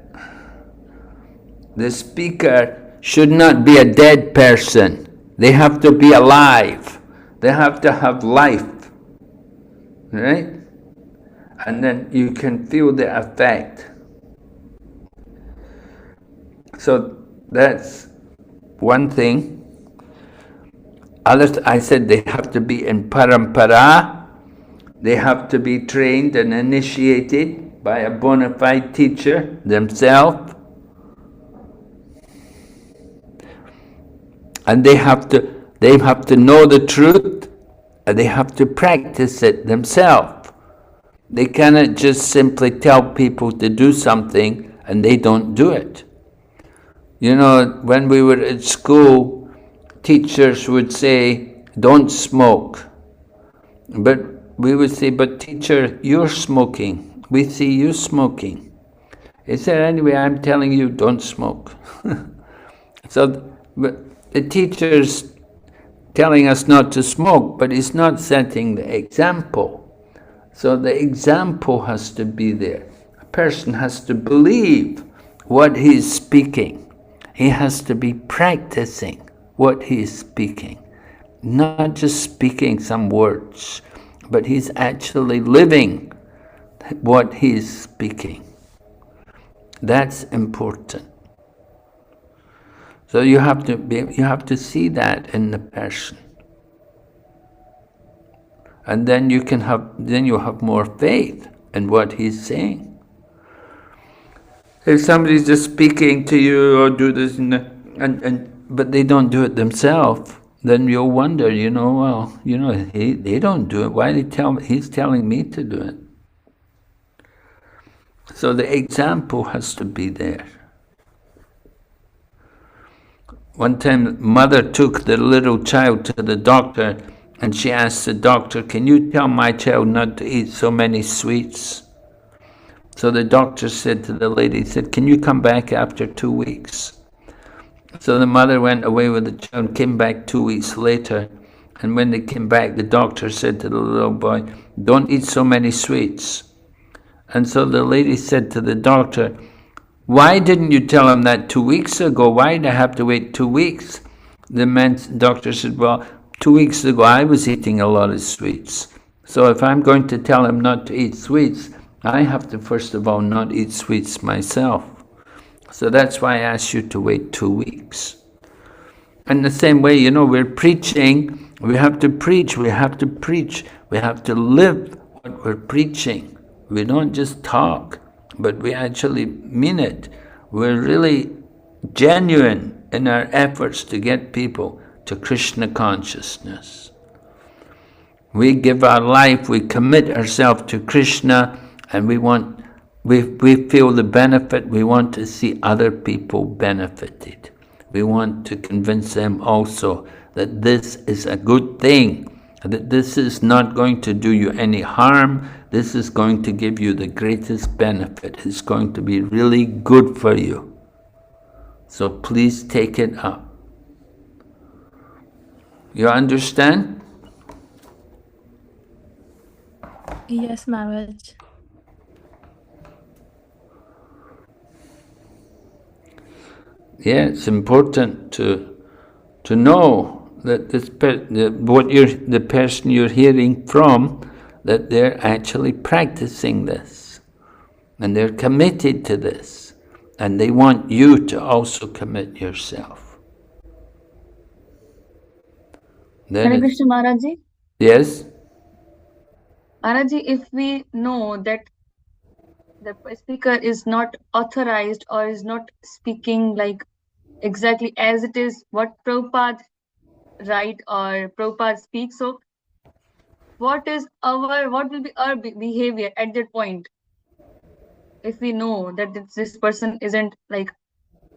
the speaker should not be a dead person. They have to be alive. They have to have life. Right? And then you can feel the effect. So that's one thing. Others, I said they have to be in parampara. They have to be trained and initiated by a bona fide teacher themselves. And they have to know the truth, and they have to practice it themselves. They cannot just simply tell people to do something and they don't do it. You know, when we were at school, teachers would say, don't smoke. But we would say, but teacher, you're smoking. We see you smoking. He said, anyway, I'm telling you, don't smoke. So the teacher's telling us not to smoke, but he's not setting the example. So the example has to be there. A person has to believe what he's speaking. He has to be practicing what he's speaking. Not just speaking some words, but he's actually living what he's speaking. That's important. So you have to see that in the person. And then you have more faith in what he's saying. If somebody's just speaking to you or do this but they don't do it themselves, then you'll wonder, they don't do it. Why he's telling me to do it? So the example has to be there. One time, mother took the little child to the doctor, and she asked the doctor, can you tell my child not to eat so many sweets? So the doctor said to the lady, can you come back after 2 weeks? So the mother went away with the child, came back 2 weeks later, and when they came back, the doctor said to the little boy, don't eat so many sweets. And so the lady said to the doctor, why didn't you tell him that 2 weeks ago? Why did I have to wait 2 weeks? The doctor said, well, 2 weeks ago I was eating a lot of sweets. So if I'm going to tell him not to eat sweets, I have to first of all not eat sweets myself. So that's why I asked you to wait 2 weeks. In the same way, we're preaching, we have to preach, we have to live what we're preaching. We don't just talk, but we actually mean it. We're really genuine in our efforts to get people to Krishna consciousness. We give our life, we commit ourselves to Krishna, and we feel the benefit, we want to see other people benefited. We want to convince them also that this is a good thing, that this is not going to do you any harm, this is going to give you the greatest benefit, it's going to be really good for you. So please take it up. You understand? Yes, Maharaj. Yeah, it's important to know that the person you're hearing from, that they're actually practicing this, and they're committed to this, and they want you to also commit yourself. Hare Krishna Maharaji. Yes? Maharaji, if we know that the speaker is not authorized or is not speaking like exactly as it is what Prabhupada write or Prabhupada speaks, so what will be our behavior at that point if we know that this person isn't like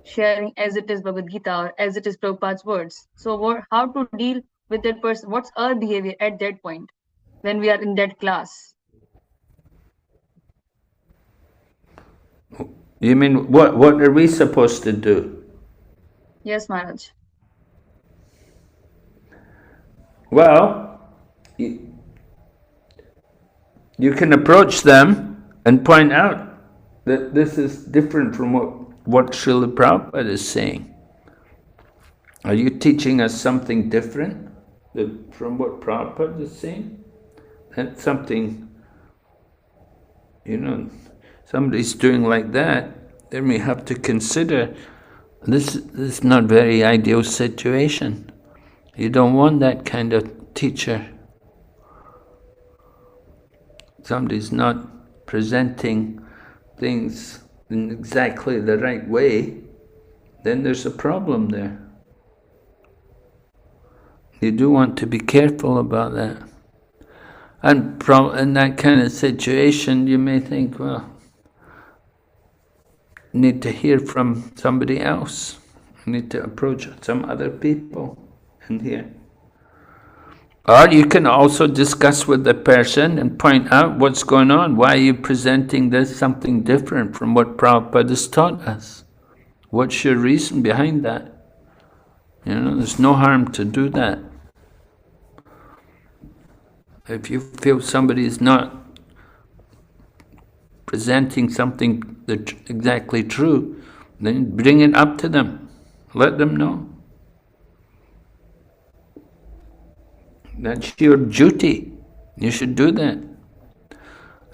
sharing as it is Bhagavad Gita or as it is Prabhupada's words? So how to deal with that person? What's our behavior at that point when we are in that class? You mean, what are we supposed to do? Yes, Maharaj. Well, you can approach them and point out that this is different from what Srila Prabhupada is saying. Are you teaching us something different from what Prabhupada is saying? That's something, somebody's doing like that, then we have to consider this is not a very ideal situation. You don't want that kind of teacher. Somebody's not presenting things in exactly the right way, then there's a problem there. You do want to be careful about that. And in that kind of situation, you may think, well, I need to hear from somebody else. I need to approach some other people in here. Or you can also discuss with the person and point out what's going on. Why are you presenting this something different from what Prabhupada has taught us? What's your reason behind that? There's no harm to do that. If you feel somebody is not presenting something that's exactly true, then bring it up to them. Let them know. That's your duty. You should do that.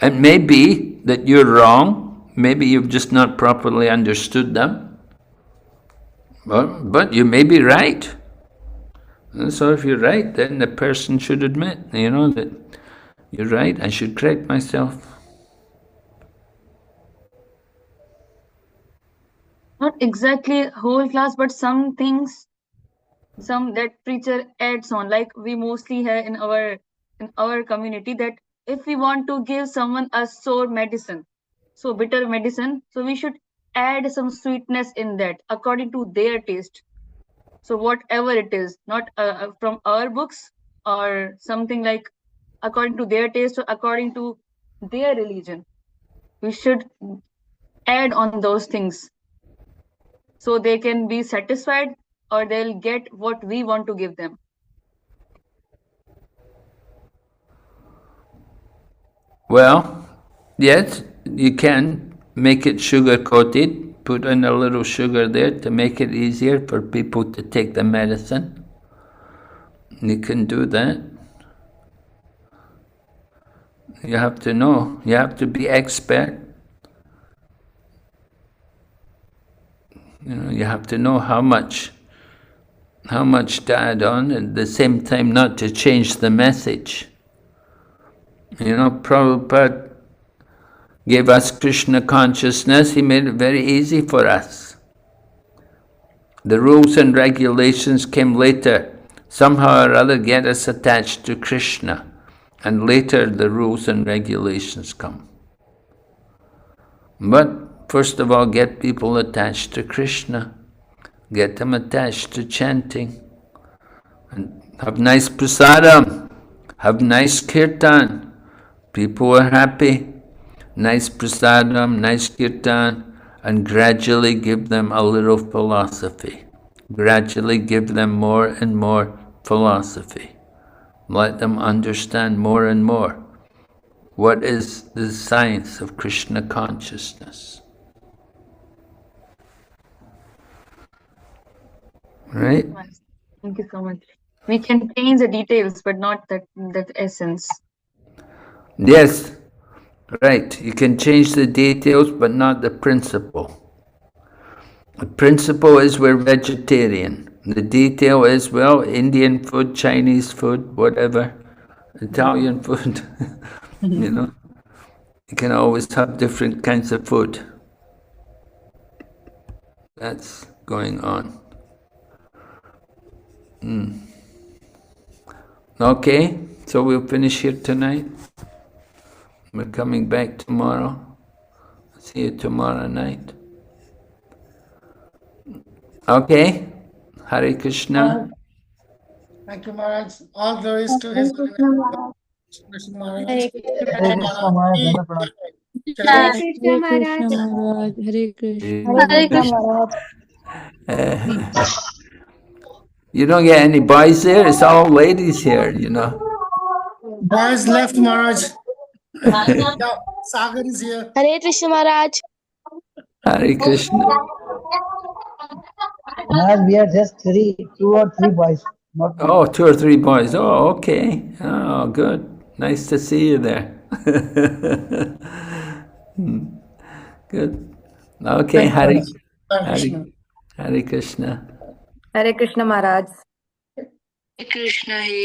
It may be that you're wrong. Maybe you've just not properly understood them. But you may be right. And so if you're right, then the person should admit, that you're right, I should correct myself. Not exactly whole class, but some things, that preacher adds on. Like we mostly have in our community, that if we want to give someone a sore medicine, so bitter medicine, so we should add some sweetness in that according to their taste. So whatever it is, not from our books or something, like according to their taste or according to their religion, we should add on those things so they can be satisfied or they'll get what we want to give them. Well, yes, you can make it sugar-coated. Put in a little sugar there to make it easier for people to take the medicine. You can do that. You have to know. You have to be expert. You have to know how much to add on, and at the same time not to change the message. Prabhupada gave us Krishna consciousness. He made it very easy for us. The rules and regulations came later. Somehow or other get us attached to Krishna, and later the rules and regulations come. But first of all, get people attached to Krishna. Get them attached to chanting. And have nice prasadam. Have nice kirtan. People are happy. Nice prasadam, nice kirtan, and gradually give them a little philosophy. Gradually give them more and more philosophy. Let them understand more and more what is the science of Krishna consciousness. Right? Thank you so much. We can change the details, but not that essence. Yes, right. You can change the details, but not the principle. The principle is we're vegetarian. The detail is, well, Indian food, Chinese food, whatever, Italian food. You can always have different kinds of food. That's going on. Okay, so we'll finish here tonight. We're coming back tomorrow. See you tomorrow night. Okay, Hare Krishna. Thank you, Maharaj. All glories to His Maharaj. Hare Hare Krishna Maharaj. Jai Krishna Maharaj. Maharaj, Hare Krishna. Hare Krishna. You don't get any boys there, it's all ladies here, Boys left, Maharaj. Yeah, Sagar is here. Hare Krishna Maharaj. Hare Krishna. Maharaj, we are just two or three boys. Not Oh, 2 or 3 boys. Oh, okay. Oh, good. Nice to see you there. Good. Okay, Hare Krishna. Hare Krishna Maharaj. Krishna.